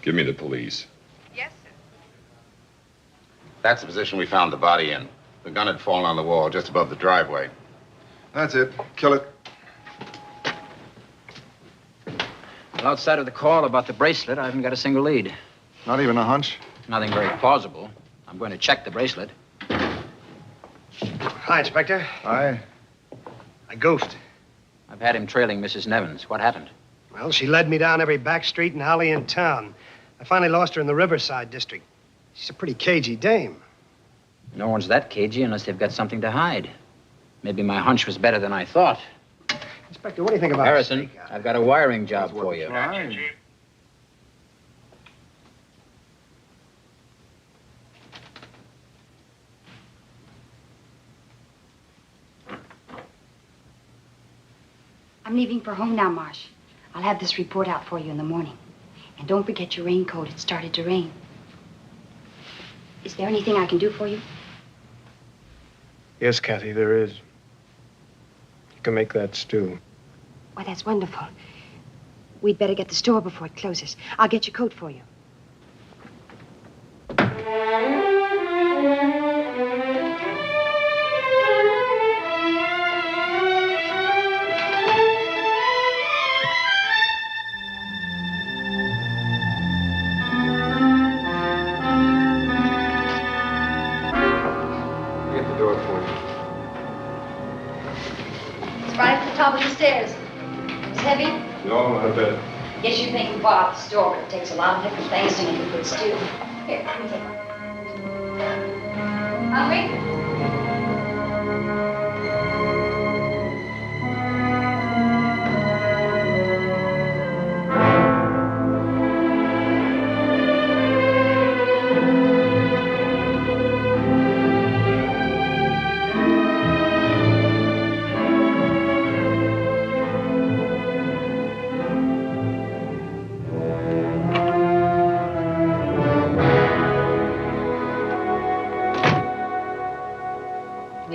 Give me the police. Yes, sir. That's the position we found the body in. The gun had fallen on the wall just above the driveway. That's it. Kill it. Well, outside of the call about the bracelet, I haven't got a single lead. Not even a hunch? Nothing very plausible. I'm going to check the bracelet. Hi, Inspector. Hi. I goofed. I've had him trailing Mrs. Nevins. What happened? Well, she led me down every back street and alley in town. I finally lost her in the Riverside district. She's a pretty cagey dame. No one's that cagey unless they've got something to hide. Maybe my hunch was better than I thought. Inspector, what do you think about Harrison, I've got a wiring job for you. I'm leaving for home now, Marsh. I'll have this report out for you in the morning. And don't forget your raincoat. It started to rain. Is there anything I can do for you? Yes, Kathy, there is. You can make that stew. Why, that's wonderful. We'd better get the store before it closes. I'll get your coat for you. Get the door for you. It's right at the top of the stairs. It's heavy? No, not a bit. Yes, you think we bought out the store, but it takes a lot of different things to make a good stew. Here, let me take one. Hungry?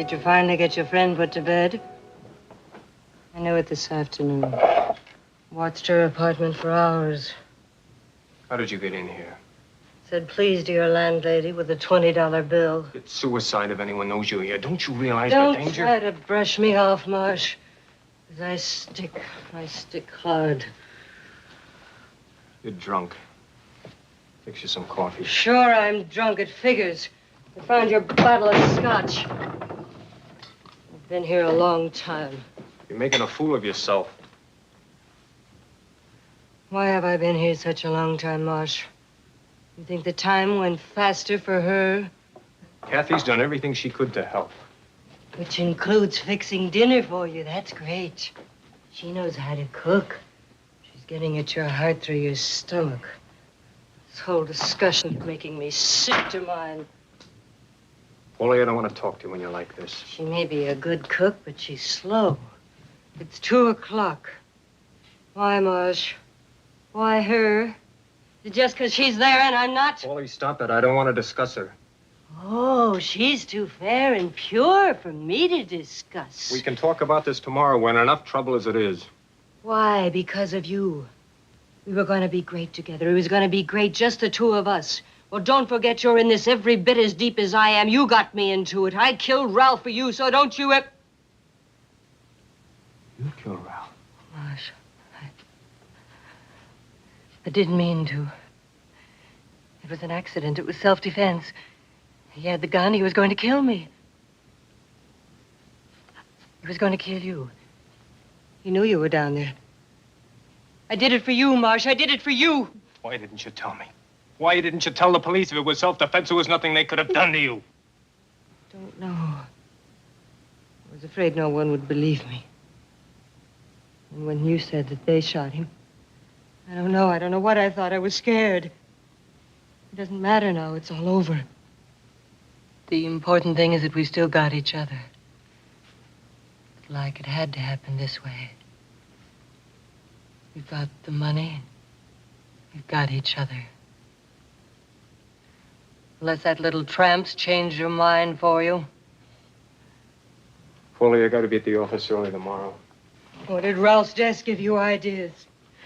Did you finally get your friend put to bed? I knew it this afternoon. Watched her apartment for hours. How did you get in here? Said please to your landlady with a $20 bill. It's suicide if anyone knows you're here. Don't you realize Don't the danger? try to brush me off, Marsh. 'Cause I stick hard. You're drunk. Fix you some coffee. Sure, I'm drunk. It figures. I found your bottle of scotch. I've been here a long time. You're making a fool of yourself. Why have I been here such a long time, Marsh? You think the time went faster for her? Kathy's done everything she could to help. Which includes fixing dinner for you. That's great. She knows how to cook. She's getting at your heart through your stomach. This whole discussion's making me sick to mine. Paulie, I don't want to talk to you when you're like this. She may be a good cook, but she's slow. It's 2 o'clock. Why, Marsh? Why her? Is it just because she's there and I'm not? Paulie, stop it. I don't want to discuss her. Oh, she's too fair and pure for me to discuss. We can talk about this tomorrow. We're in enough trouble as it is. Why? Because of you. We were going to be great together. It was going to be great, just the two of us. Well, don't forget you're in this every bit as deep as I am. You got me into it. I killed Ralph for you, so don't you ever... You killed Ralph? Marsh, I didn't mean to. It was an accident. It was self-defense. He had the gun. He was going to kill me. He was going to kill you. He knew you were down there. I did it for you, Marsh. I did it for you. Why didn't you tell me? Why didn't you tell the police if it was self-defense? There was nothing they could have done to you. Don't know. I was afraid no one would believe me. And when you said that they shot him, I don't know. I don't know what I thought. I was scared. It doesn't matter now. It's all over. The important thing is that we still got each other. Like it had to happen this way. We've got the money. We've got each other. Unless that little tramp's changed your mind for you. Paulie, I got to be at the office early tomorrow. Or did Ralph's desk give you ideas?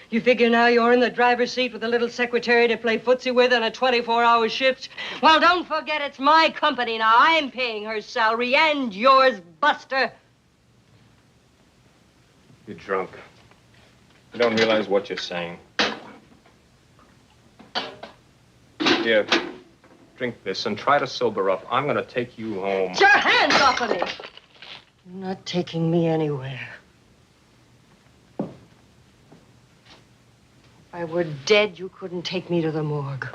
You figure now you're in the driver's seat with a little secretary to play footsie with on a 24-hour shift? Well, don't forget it's my company now. I'm paying her salary and yours, Buster. You're drunk. You don't realize what you're saying. Here, drink this and try to sober up. I'm going to take you home. Get your hands off of me! You're not taking me anywhere. If I were dead, you couldn't take me to the morgue.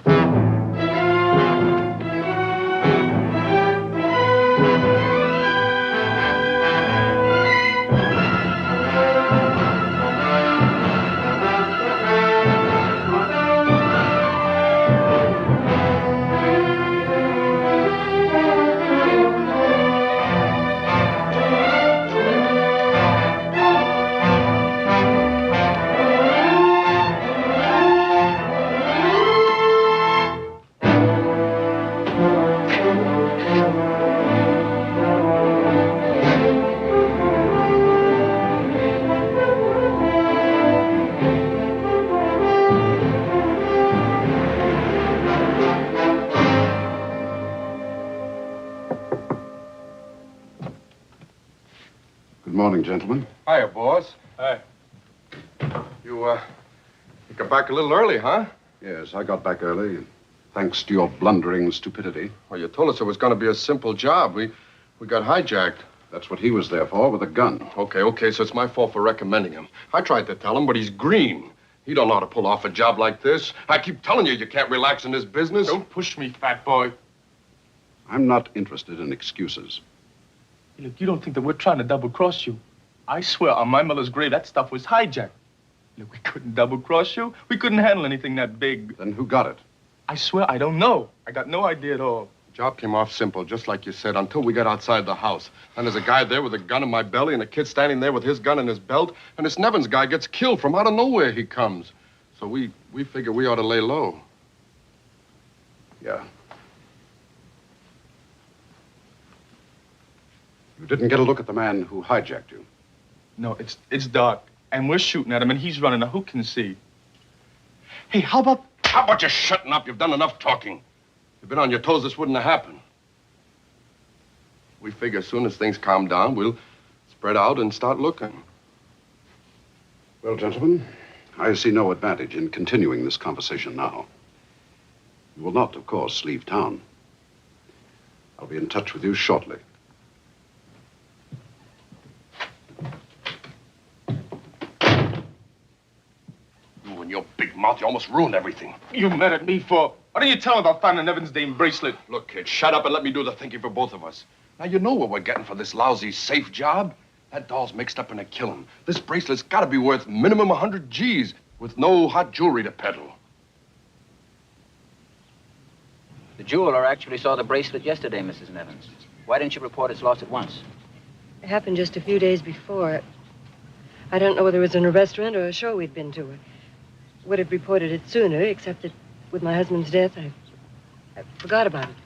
Good morning, gentlemen. Hiya, boss. Hi. You got back a little early, huh? Yes, I got back early, thanks to your blundering stupidity. Well, you told us it was going to be a simple job. We got hijacked. That's what he was there for, with a gun. Okay, so it's my fault for recommending him. I tried to tell him, but he's green. He don't know how to pull off a job like this. I keep telling you, you can't relax in this business. Don't push me, fat boy. I'm not interested in excuses. Look, you don't think that we're trying to double-cross you. I swear on my mother's grave, that stuff was hijacked. Look, we couldn't double-cross you. We couldn't handle anything that big. Then who got it? I swear, I don't know. I got no idea at all. Job came off simple, just like you said, until we got outside the house. And there's a guy there with a gun in my belly and a kid standing there with his gun in his belt. And this Nevins guy gets killed from out of nowhere he comes. So we figure we ought to lay low. Yeah. You didn't get a look at the man who hijacked you? No, it's dark, and we're shooting at him, and he's running. Now, who can see? Hey, how about you shutting up? You've done enough talking. If you'd been on your toes, this wouldn't have happened. We figure as soon as things calm down, we'll spread out and start looking. Well, gentlemen, I see no advantage in continuing this conversation now. You will not, of course, leave town. I'll be in touch with you shortly. You and your big mouth, you almost ruined everything. You mad at me for? Why didn't you tell him about finding Evans' name bracelet? Look, kid, shut up and let me do the thinking for both of us. Now, you know what we're getting for this lousy safe job? That doll's mixed up in a killing. This bracelet's got to be worth minimum 100 G's with no hot jewelry to peddle. The jeweler actually saw the bracelet yesterday, Mrs. Nevins. Why didn't you report its loss at once? It happened just a few days before. I don't know whether it was in a restaurant or a show we'd been to. I would have reported it sooner, except that with my husband's death, I forgot about it.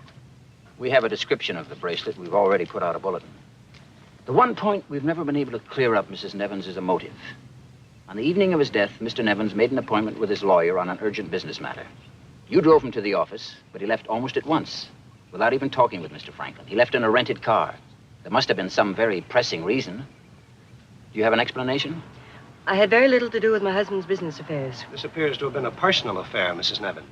We have a description of the bracelet. We've already put out a bulletin. The one point we've never been able to clear up, Mrs. Nevins, is a motive. On the evening of his death, Mr. Nevins made an appointment with his lawyer on an urgent business matter. You drove him to the office, but he left almost at once, without even talking with Mr. Franklin. He left in a rented car. There must have been some very pressing reason. Do you have an explanation? I had very little to do with my husband's business affairs. This appears to have been a personal affair, Mrs. Nevins.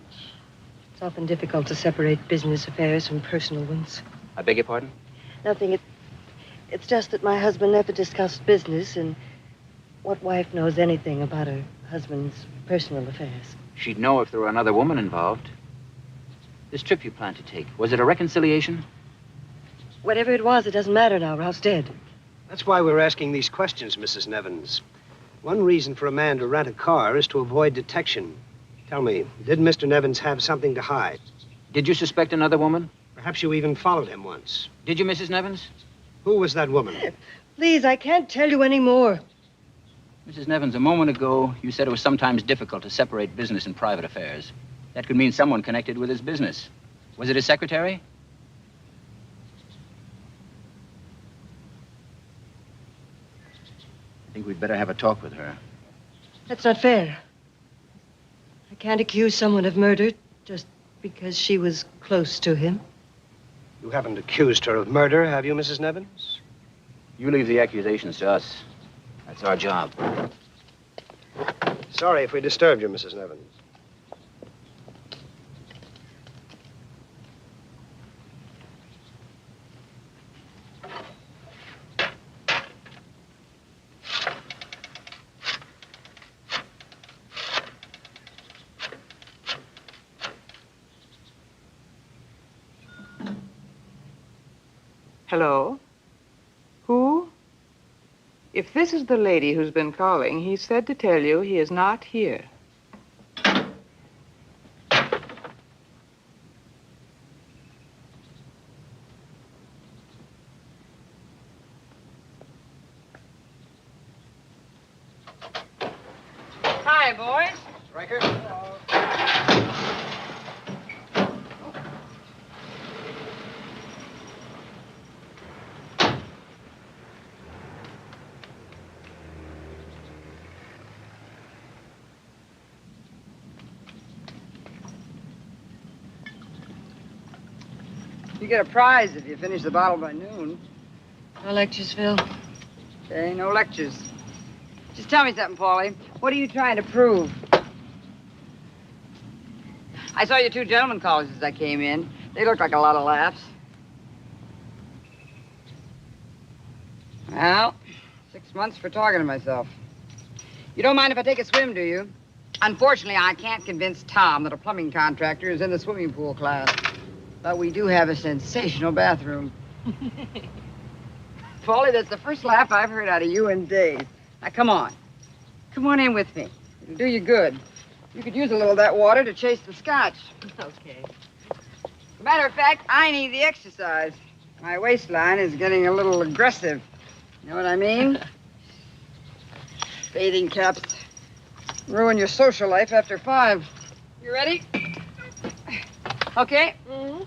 It's often difficult to separate business affairs from personal ones. I beg your pardon? Nothing. It's just that my husband never discussed business, and what wife knows anything about her husband's personal affairs? She'd know if there were another woman involved. This trip you planned to take, was it a reconciliation? Whatever it was, it doesn't matter now. Ralph's dead. That's why we're asking these questions, Mrs. Nevins. One reason for a man to rent a car is to avoid detection. Tell me, did Mr. Nevins have something to hide? Did you suspect another woman? Perhaps you even followed him once. Did you, Mrs. Nevins? Who was that woman? Please, I can't tell you any more. Mrs. Nevins, a moment ago, you said it was sometimes difficult to separate business and private affairs. That could mean someone connected with his business. Was it his secretary? I think we'd better have a talk with her. That's not fair. I can't accuse someone of murder just because she was close to him. You haven't accused her of murder, have you, Mrs. Nevins? You leave the accusations to us. That's our job. Sorry if we disturbed you, Mrs. Nevins. Hello? Who? If this is the lady who's been calling, he said to tell you he is not here. Hi, boys. Stryker? You get a prize if you finish the bottle by noon. No lectures, Phil. Okay, no lectures. Just tell me something, Paulie. What are you trying to prove? I saw you two gentlemen callers as I came in. They looked like a lot of laughs. Well, 6 months for talking to myself. You don't mind if I take a swim, do you? Unfortunately, I can't convince Tom that a plumbing contractor is in the swimming pool class. But we do have a sensational bathroom. Paulie, that's the first laugh I've heard out of you in days. Now, come on. Come on in with me. It'll do you good. You could use a little of that water to chase the scotch. Okay. As a matter of fact, I need the exercise. My waistline is getting a little aggressive. You know what I mean? Bathing caps ruin your social life after 5. You ready? Okay. Mm-hmm.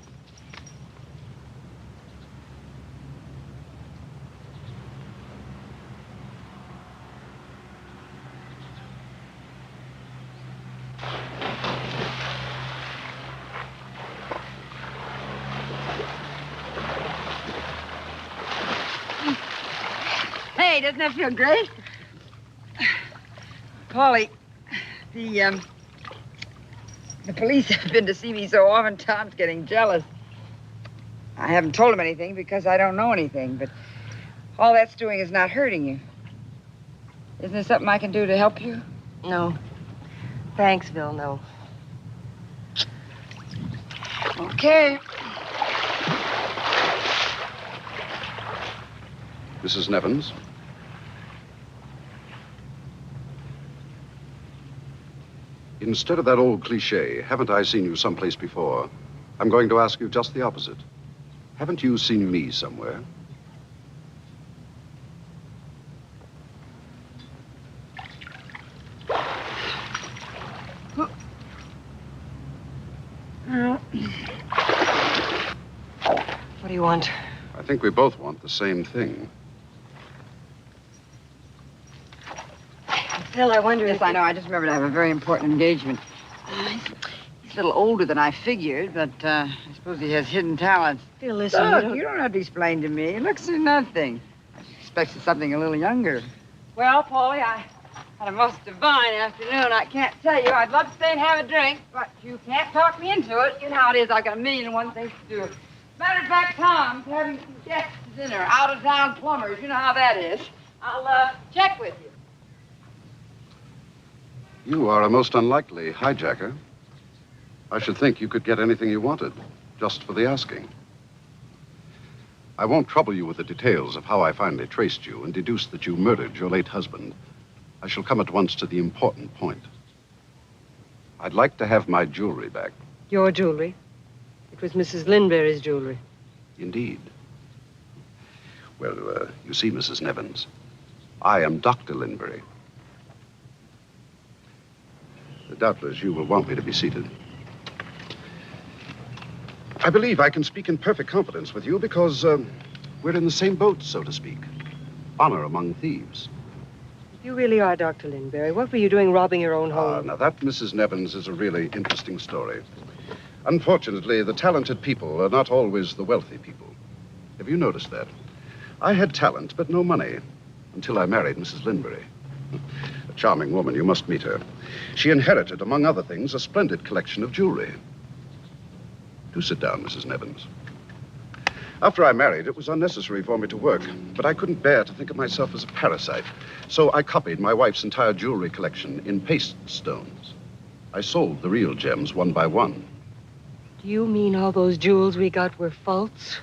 Hey, doesn't that feel great? Paulie, the police have been to see me so often, Tom's getting jealous. I haven't told him anything because I don't know anything, but all that's doing is not hurting you. Isn't there something I can do to help you? No. Thanks, Bill, no. Okay. Mrs. Nevins? Instead of that old cliche, haven't I seen you someplace before? I'm going to ask you just the opposite. Haven't you seen me somewhere? What do you want? I think we both want the same thing. Phil, I wonder if... Yes, I know. I just remembered I have a very important engagement. He's a little older than I figured, but I suppose he has hidden talents. Phil, listen, Look, you don't have to explain to me. It looks like nothing. I expected something a little younger. Well, Paulie, I had a most divine afternoon. I can't tell you. I'd love to stay and have a drink, but you can't talk me into it. You know how it is. I've got 1,000,001 things to do. Matter of fact, Tom's having some guests to dinner, out-of-town plumbers. You know how that is. I'll check with you. You are a most unlikely hijacker. I should think you could get anything you wanted, just for the asking. I won't trouble you with the details of how I finally traced you and deduced that you murdered your late husband. I shall come at once to the important point. I'd like to have my jewelry back. Your jewelry? It was Mrs. Linbury's jewelry. Indeed. Well, you see, Mrs. Nevins, I am Dr. Linbury. Doubtless you will want me to be seated. I believe I can speak in perfect confidence with you because we're in the same boat, so to speak. Honor among thieves. You really are Dr. Linbury. What were you doing robbing your own home? Now that, Mrs. Nevins, is a really interesting story. Unfortunately, the talented people are not always the wealthy people. Have you noticed that? I had talent, but no money, until I married Mrs. Linbury. A charming woman, you must meet her. She inherited, among other things, a splendid collection of jewelry. Do sit down, Mrs. Nevins. After I married, it was unnecessary for me to work, but I couldn't bear to think of myself as a parasite. So I copied my wife's entire jewelry collection in paste stones. I sold the real gems one by one. Do you mean all those jewels we got were false?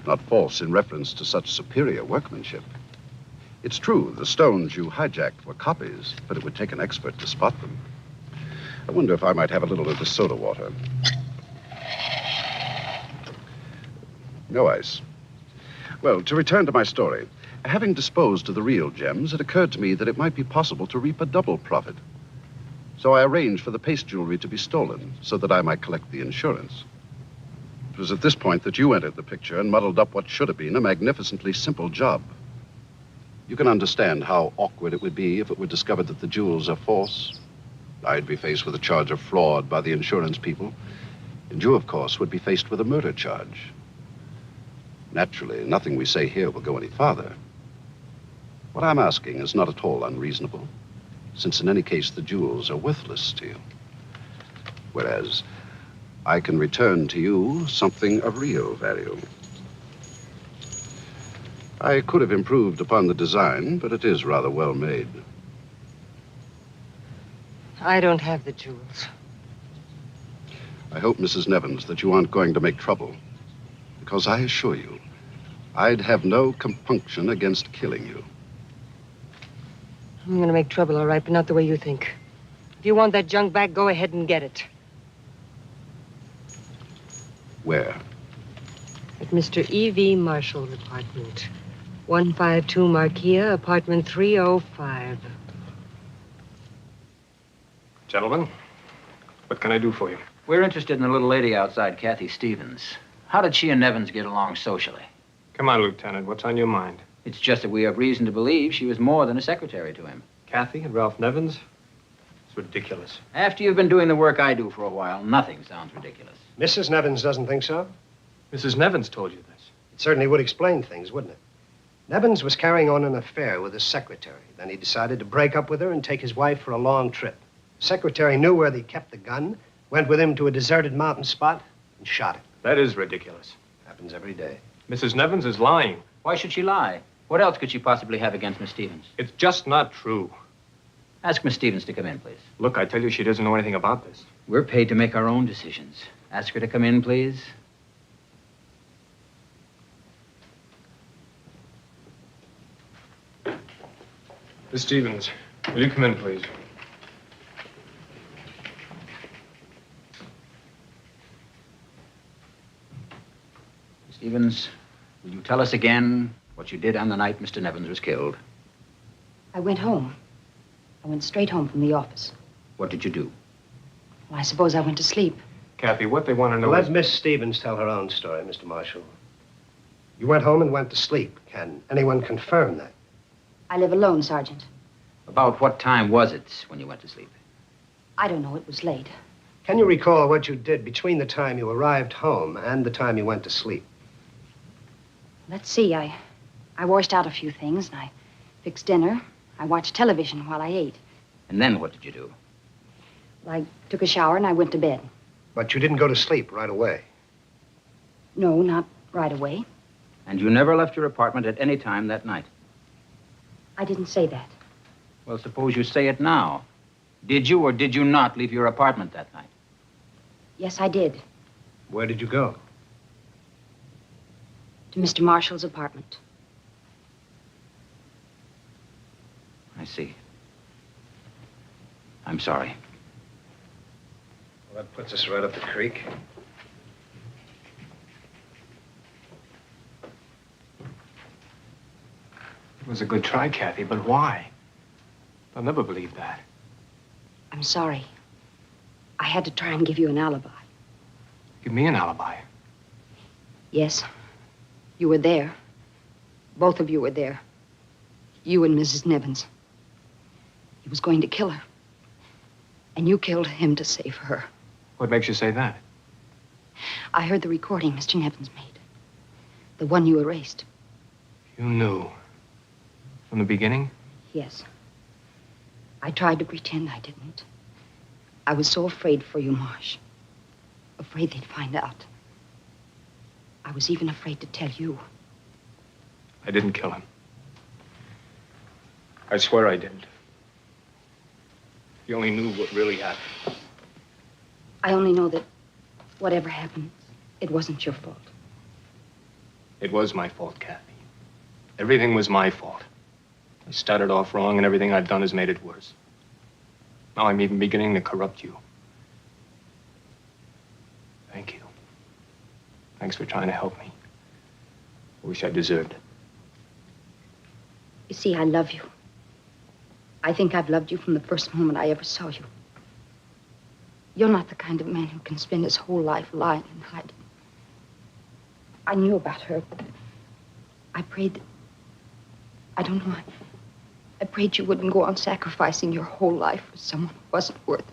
Not false in reference to such superior workmanship. It's true, the stones you hijacked were copies, but it would take an expert to spot them. I wonder if I might have a little of the soda water. No ice. Well, to return to my story, having disposed of the real gems, it occurred to me that it might be possible to reap a double profit. So I arranged for the paste jewelry to be stolen so that I might collect the insurance. It was at this point that you entered the picture and muddled up what should have been a magnificently simple job. You can understand how awkward it would be if it were discovered that the jewels are false. I'd be faced with a charge of fraud by the insurance people, and you, of course, would be faced with a murder charge. Naturally, nothing we say here will go any farther. What I'm asking is not at all unreasonable, since in any case the jewels are worthless to you. Whereas I can return to you something of real value. I could have improved upon the design, but it is rather well made. I don't have the jewels. I hope, Mrs. Nevins, that you aren't going to make trouble. Because I assure you, I'd have no compunction against killing you. I'm going to make trouble, all right, but not the way you think. If you want that junk back, go ahead and get it. Where? At Mr. E.V. Marshall's apartment. 152 Marquia, apartment 305. Gentlemen, what can I do for you? We're interested in the little lady outside, Kathy Stevens. How did she and Nevins get along socially? Come on, Lieutenant. What's on your mind? It's just that we have reason to believe she was more than a secretary to him. Kathy and Ralph Nevins? It's ridiculous. After you've been doing the work I do for a while, nothing sounds ridiculous. Mrs. Nevins doesn't think so? Mrs. Nevins told you this. It certainly would explain things, wouldn't it? Nevins was carrying on an affair with his secretary. Then he decided to break up with her and take his wife for a long trip. The secretary knew where they kept the gun, went with him to a deserted mountain spot, and shot him. That is ridiculous. Happens every day. Mrs. Nevins is lying. Why should she lie? What else could she possibly have against Miss Stevens? It's just not true. Ask Miss Stevens to come in, please. Look, I tell you, she doesn't know anything about this. We're paid to make our own decisions. Ask her to come in, please. Miss Stevens, will you come in, please? Stevens, will you tell us again what you did on the night Mr. Nevins was killed? I went home. I went straight home from the office. What did you do? Well, I suppose I went to sleep. Kathy, what they want to know Let is... Miss Stevens tell her own story, Mr. Marshall. You went home and went to sleep. Can anyone confirm that? I live alone, Sergeant. About what time was it when you went to sleep? I don't know. It was late. Can you recall what you did between the time you arrived home and the time you went to sleep? Let's see. I washed out a few things, and I fixed dinner. I watched television while I ate. And then what did you do? I took a shower, and I went to bed. But you didn't go to sleep right away. No, not right away. And you never left your apartment at any time that night? I didn't say that. Well, suppose you say it now. Did you or did you not leave your apartment that night? Yes, I did. Where did you go? To Mr. Marshall's apartment. I see. I'm sorry. Well, that puts us right up the creek. It was a good try, Kathy, but why? I'll never believe that. I'm sorry. I had to try and give you an alibi. Give me an alibi. Yes. You were there. Both of you were there. You and Mrs. Nevins. He was going to kill her. And you killed him to save her. What makes you say that? I heard the recording Mr. Nevins made. The one you erased. You knew. From the beginning? Yes. I tried to pretend I didn't. I was so afraid for you, Marsh. Afraid they'd find out. I was even afraid to tell you. I didn't kill him. I swear I didn't. You only knew what really happened. I only know that whatever happened, it wasn't your fault. It was my fault, Kathy. Everything was my fault. I started off wrong, and everything I've done has made it worse. Now I'm even beginning to corrupt you. Thank you. Thanks for trying to help me. I wish I deserved it. You see, I love you. I think I've loved you from the first moment I ever saw you. You're not the kind of man who can spend his whole life lying and hiding. I knew about her, but I prayed that... I don't know. I prayed you wouldn't go on sacrificing your whole life for someone who wasn't worth it.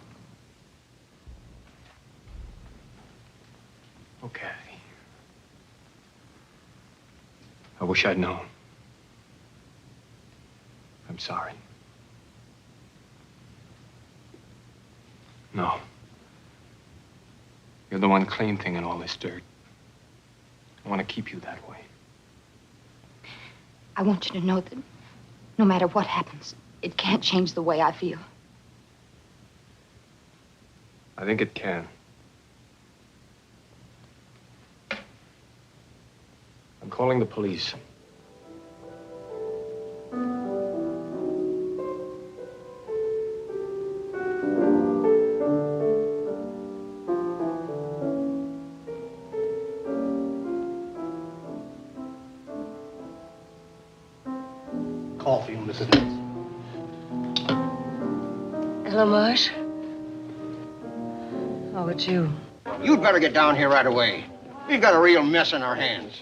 Okay. I wish I'd known. I'm sorry. No. You're the one clean thing in all this dirt. I want to keep you that way. I want you to know that no matter what happens, it can't change the way I feel. I think it can. I'm calling the police. Call for you, Mrs. Nevins. Hello, Marsh. Oh, it's you. You'd better get down here right away. We've got a real mess on our hands.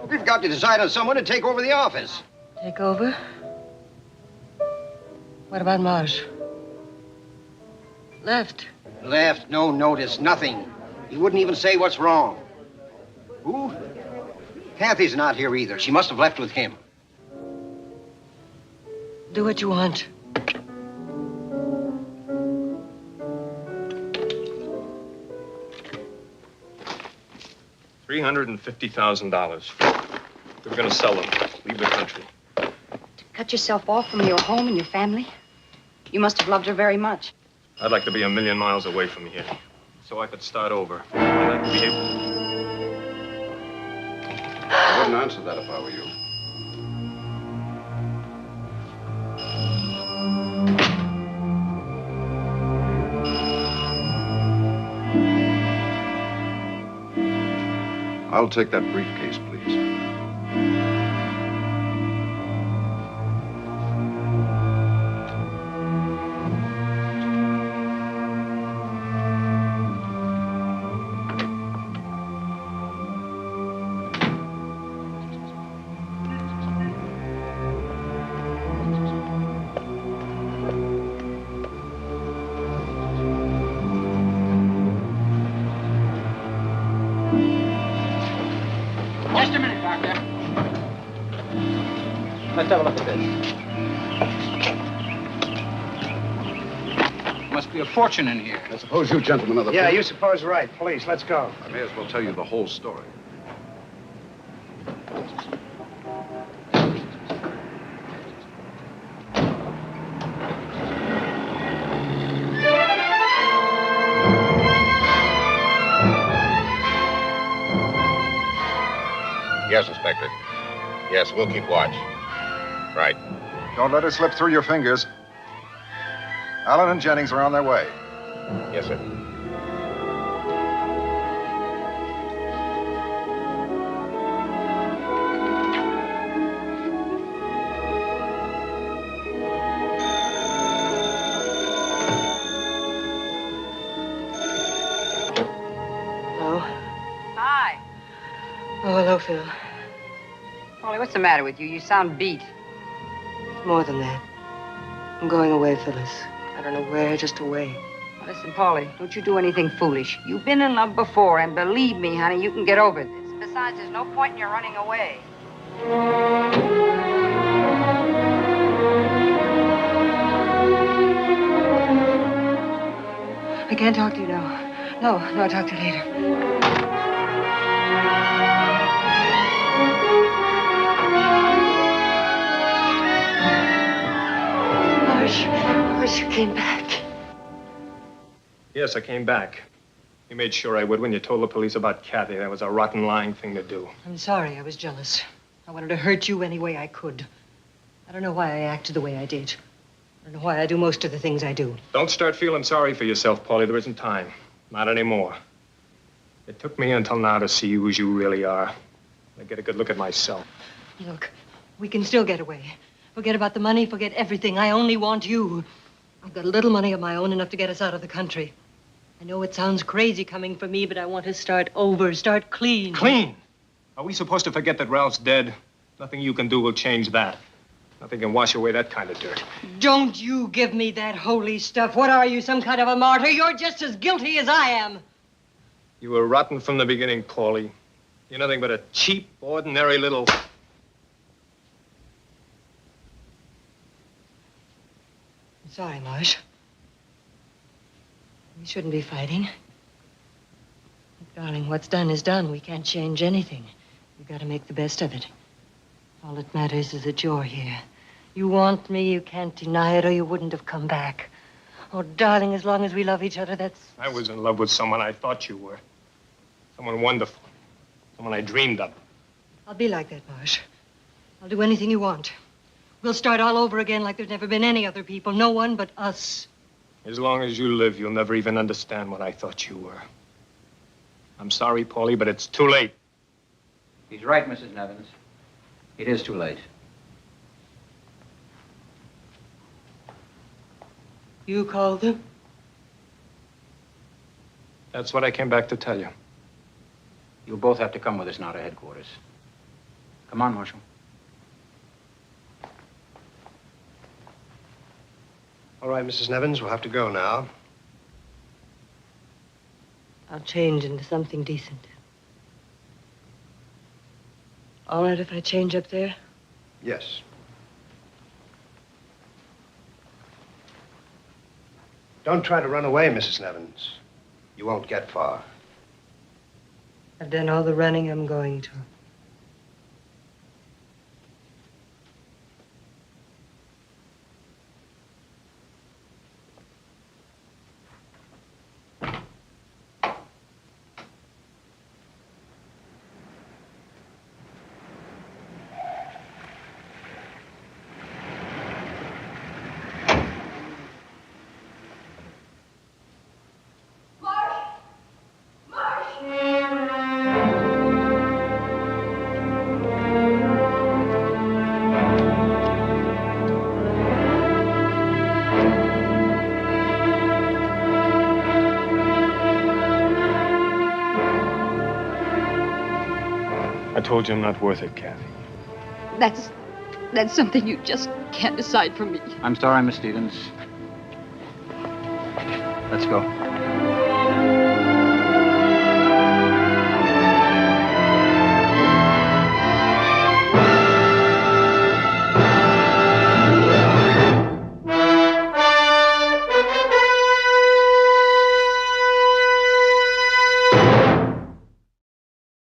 We've got to decide on someone to take over the office. Take over? What about Marsh? Left. Left, no notice, nothing. He wouldn't even say what's wrong. Who? Kathy's not here either. She must have left with him. Do what you want. $350,000. We were going to sell them, leave the country. Cut yourself off from your home and your family? You must have loved her very much. I'd like to be 1,000,000 miles away from here, so I could start over. I'd like to be able... I wouldn't answer that if I were you. I'll take that briefcase, please. Just a minute, Doctor. Let's have a look at this. Must be a fortune in here. I suppose you gentlemen are the... Yeah, you suppose right. Police, let's go. I may as well tell you the whole story. Yes, Inspector. Yes, we'll keep watch. Right. Don't let it slip through your fingers. Allen and Jennings are on their way. Yes, sir. Hello? Hi. Oh, hello, Phil. Polly, what's the matter with you? You sound beat. It's more than that. I'm going away, Phyllis. I don't know where, just away. Listen, Polly, don't you do anything foolish. You've been in love before, and believe me, honey, you can get over this. Besides, there's no point in your running away. I can't talk to you now. No, I'll talk to you later. Marsh, you came back. Yes, I came back. You made sure I would when you told the police about Kathy. That was a rotten, lying thing to do. I'm sorry, I was jealous. I wanted to hurt you any way I could. I don't know why I acted the way I did. I don't know why I do most of the things I do. Don't start feeling sorry for yourself, Paulie. There isn't time. Not anymore. It took me until now to see you as you really are. I get a good look at myself. Look, we can still get away. Forget about the money, forget everything. I only want you. I've got a little money of my own, enough to get us out of the country. I know it sounds crazy coming from me, but I want to start over, start clean. Clean? Are we supposed to forget that Ralph's dead? Nothing you can do will change that. Nothing can wash away that kind of dirt. Don't you give me that holy stuff. What are you, some kind of a martyr? You're just as guilty as I am. You were rotten from the beginning, Paulie. You're nothing but a cheap, ordinary little... I'm sorry, Marsh. We shouldn't be fighting. But, darling, what's done is done. We can't change anything. We've got to make the best of it. All that matters is that you're here. You want me, you can't deny it, or you wouldn't have come back. Oh, darling, as long as we love each other, that's... I was in love with someone I thought you were. Someone wonderful. Someone I dreamed of. I'll be like that, Marsh. I'll do anything you want. We'll start all over again like there's never been any other people. No one but us. As long as you live, you'll never even understand what I thought you were. I'm sorry, Paulie, but it's too late. He's right, Mrs. Nevins. It is too late. You called them? That's what I came back to tell you. You'll both have to come with us now to headquarters. Come on, Marshal. All right, Mrs. Nevins, we'll have to go now. I'll change into something decent. All right if I change up there? Yes. Don't try to run away, Mrs. Nevins. You won't get far. I've done all the running I'm going to. I told you I'm not worth it, Kathy. That's something you just can't decide for me. I'm sorry, Miss Stevens. Let's go.